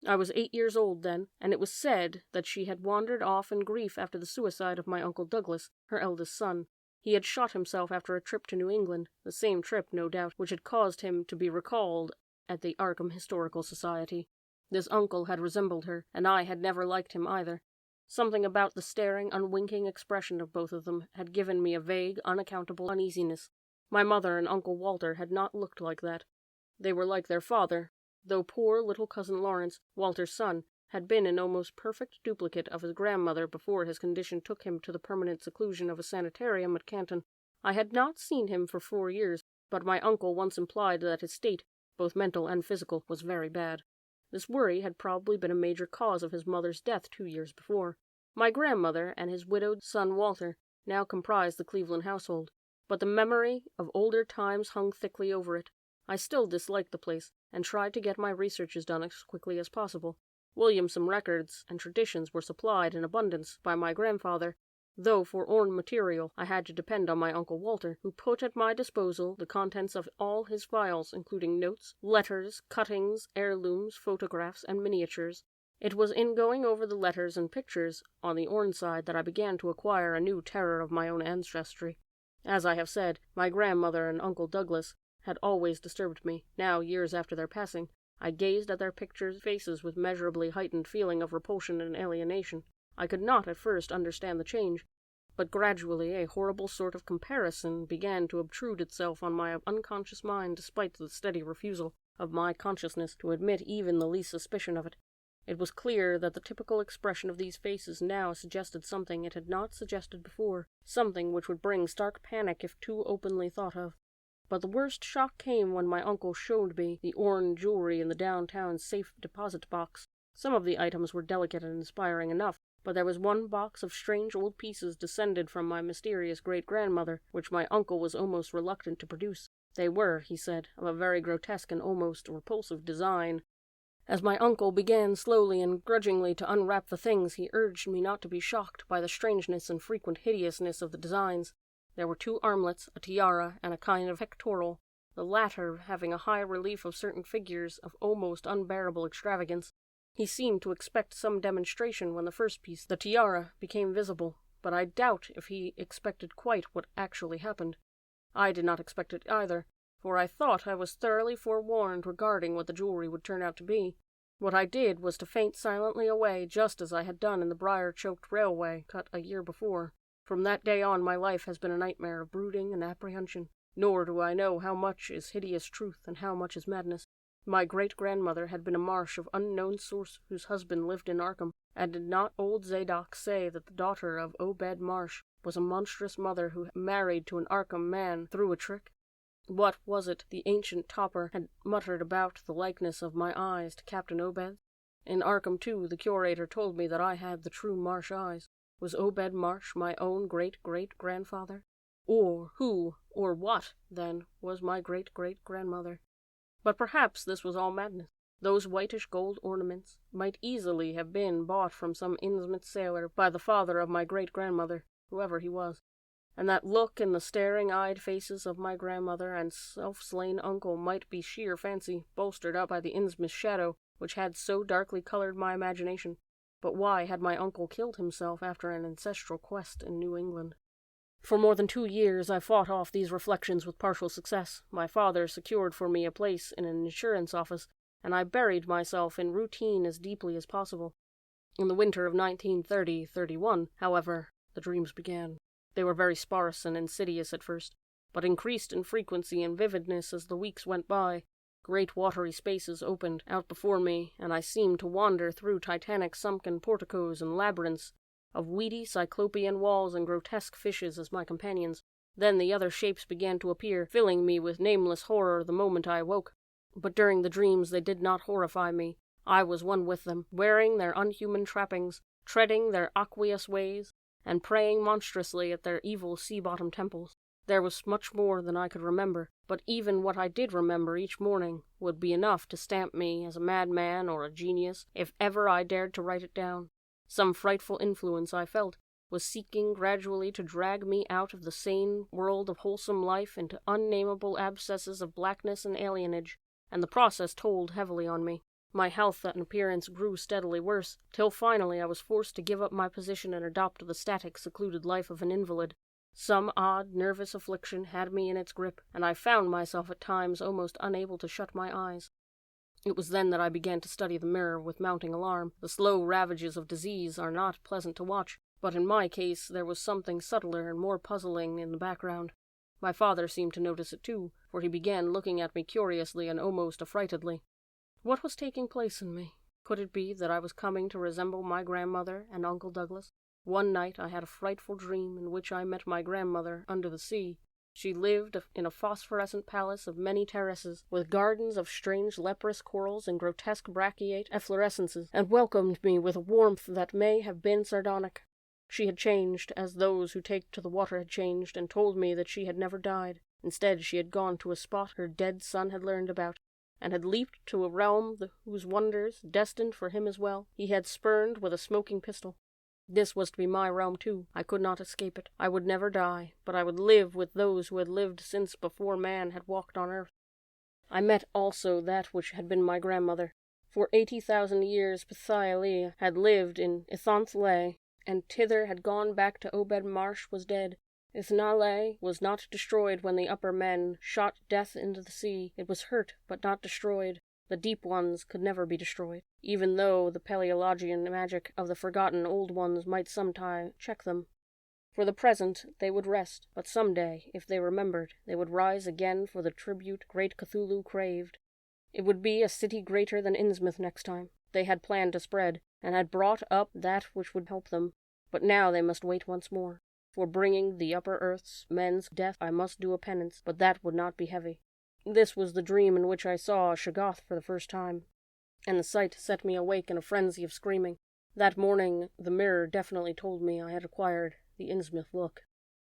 I was 8 years old then, and it was said that she had wandered off in grief after the suicide of my Uncle Douglas, her eldest son. He had shot himself after a trip to New England, the same trip, no doubt, which had caused him to be recalled at the Arkham Historical Society. This uncle had resembled her, and I had never liked him either. Something about the staring, unwinking expression of both of them had given me a vague, unaccountable uneasiness. My mother and Uncle Walter had not looked like that. They were like their father, though poor little cousin Lawrence, Walter's son, had been an almost perfect duplicate of his grandmother before his condition took him to the permanent seclusion of a sanitarium at Canton. I had not seen him for 4 years, but my uncle once implied that his state, both mental and physical, was very bad. This worry had probably been a major cause of his mother's death 2 years before. My grandmother and his widowed son Walter now comprised the Cleveland household, but the memory of older times hung thickly over it. I still disliked the place, and tried to get my researches done as quickly as possible. Williamson records and traditions were supplied in abundance by my grandfather, though for Orne material I had to depend on my Uncle Walter, who put at my disposal the contents of all his files, including notes, letters, cuttings, heirlooms, photographs, and miniatures. It was in going over the letters and pictures on the Orne side that I began to acquire a new terror of my own ancestry. As I have said, my grandmother and Uncle Douglas had always disturbed me. Now, years after their passing, I gazed at their pictured faces with measurably heightened feeling of repulsion and alienation. I could not at first understand the change, but gradually a horrible sort of comparison began to obtrude itself on my unconscious mind despite the steady refusal of my consciousness to admit even the least suspicion of it. It was clear that the typical expression of these faces now suggested something it had not suggested before, something which would bring stark panic if too openly thought of. But the worst shock came when my uncle showed me the Orne jewelry in the downtown safe deposit box. Some of the items were delicate and inspiring enough, but there was one box of strange old pieces descended from my mysterious great-grandmother, which my uncle was almost reluctant to produce. They were, he said, of a very grotesque and almost repulsive design. As my uncle began slowly and grudgingly to unwrap the things, he urged me not to be shocked by the strangeness and frequent hideousness of the designs. There were 2 armlets, a tiara, and a kind of pectoral, the latter having a high relief of certain figures of almost unbearable extravagance. He seemed to expect some demonstration when the first piece, the tiara, became visible, but I doubt if he expected quite what actually happened. I did not expect it either, for I thought I was thoroughly forewarned regarding what the jewelry would turn out to be. What I did was to faint silently away, just as I had done in the briar-choked railway cut a year before. From that day on my life has been a nightmare of brooding and apprehension, nor do I know how much is hideous truth and how much is madness. My great-grandmother had been a Marsh of unknown source whose husband lived in Arkham, and did not old Zadok say that the daughter of Obed Marsh was a monstrous mother who married to an Arkham man through a trick? What was it the ancient toper had muttered about the likeness of my eyes to Captain Obed's? In Arkham, too, the curator told me that I had the true Marsh eyes. Was Obed Marsh my own great-great-grandfather? Or who, or what, then, was my great-great-grandmother? But perhaps this was all madness. Those whitish gold ornaments might easily have been bought from some Innsmouth sailor by the father of my great-grandmother, whoever he was. and that look in the staring-eyed faces of my grandmother and self-slain uncle might be sheer fancy, bolstered up by the Innsmouth shadow, which had so darkly colored my imagination. But why had my uncle killed himself after an ancestral quest in New England? For more than 2 years I fought off these reflections with partial success. My father secured for me a place in an insurance office, and I buried myself in routine as deeply as possible. In the winter of 1930-31, however, the dreams began. They were very sparse and insidious at first, but increased in frequency and vividness as the weeks went by. Great watery spaces opened out before me, and I seemed to wander through titanic sunken porticos and labyrinths of weedy cyclopean walls and grotesque fishes as my companions. Then the other shapes began to appear, filling me with nameless horror the moment I awoke. But during the dreams they did not horrify me. I was one with them, wearing their unhuman trappings, treading their aqueous ways, and praying monstrously at their evil sea-bottom temples. There was much more than I could remember, but even what I did remember each morning would be enough to stamp me as a madman or a genius if ever I dared to write it down. Some frightful influence, I felt, was seeking gradually to drag me out of the sane world of wholesome life into unnameable abscesses of blackness and alienage, and the process told heavily on me. My health and appearance grew steadily worse, till finally I was forced to give up my position and adopt the static, secluded life of an invalid. Some odd, nervous affliction had me in its grip, and I found myself at times almost unable to shut my eyes. It was then that I began to study the mirror with mounting alarm. The slow ravages of disease are not pleasant to watch, but in my case there was something subtler and more puzzling in the background. My father seemed to notice it too, for he began looking at me curiously and almost affrightedly. What was taking place in me? Could it be that I was coming to resemble my grandmother and Uncle Douglas? One night I had a frightful dream in which I met my grandmother under the sea. She lived in a phosphorescent palace of many terraces, with gardens of strange leprous corals and grotesque brachiate efflorescences, and welcomed me with a warmth that may have been sardonic. She had changed, as those who take to the water had changed, and told me that she had never died. Instead, she had gone to a spot her dead son had learned about, and had leaped to a realm whose wonders, destined for him as well, he had spurned with a smoking pistol. This was to be my realm too. I could not escape it. I would never die, but I would live with those who had lived since before man had walked on earth. I met also that which had been my grandmother. For 80,000 years Pthalia had lived in Ithonth-le, and thither had gone back to Obed Marsh was dead. Ithnale was not destroyed when the upper men shot death into the sea. It was hurt, but not destroyed. The deep ones could never be destroyed, even though the Paleologian magic of the forgotten old ones might sometime check them. For the present they would rest, but some day, if they remembered, they would rise again for the tribute great Cthulhu craved. It would be a city greater than Innsmouth next time. They had planned to spread, and had brought up that which would help them, but now they must wait once more. For bringing the upper earth's men's death I must do a penance, but that would not be heavy. This was the dream in which I saw Shoggoth for the first time, and the sight set me awake in a frenzy of screaming. That morning the mirror definitely told me I had acquired the Innsmouth look.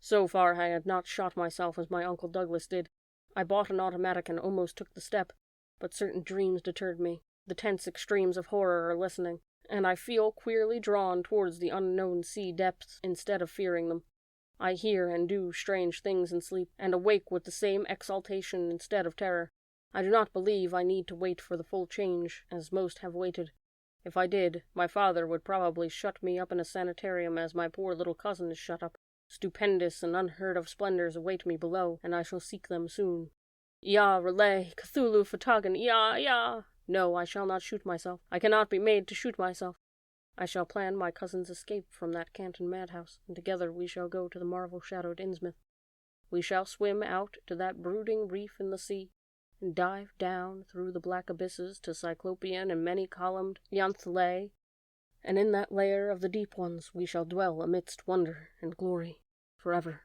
So far I had not shot myself as my Uncle Douglas did. I bought an automatic and almost took the step, but certain dreams deterred me. The tense extremes of horror are listening, and I feel queerly drawn towards the unknown sea depths instead of fearing them. I hear and do strange things in sleep, and awake with the same exaltation instead of terror. I do not believe I need to wait for the full change, as most have waited. If I did, my father would probably shut me up in a sanitarium as my poor little cousin is shut up. Stupendous and unheard-of splendors await me below, and I shall seek them soon. Ya, relay, Cthulhu Fatagan, ya, ya! No, I shall not shoot myself. I cannot be made to shoot myself. I shall plan my cousin's escape from that Canton madhouse, and together we shall go to the marvel-shadowed Innsmouth. We shall swim out to that brooding reef in the sea, and dive down through the black abysses to cyclopean and many-columned Ithonth-le, and in that lair of the deep ones we shall dwell amidst wonder and glory forever.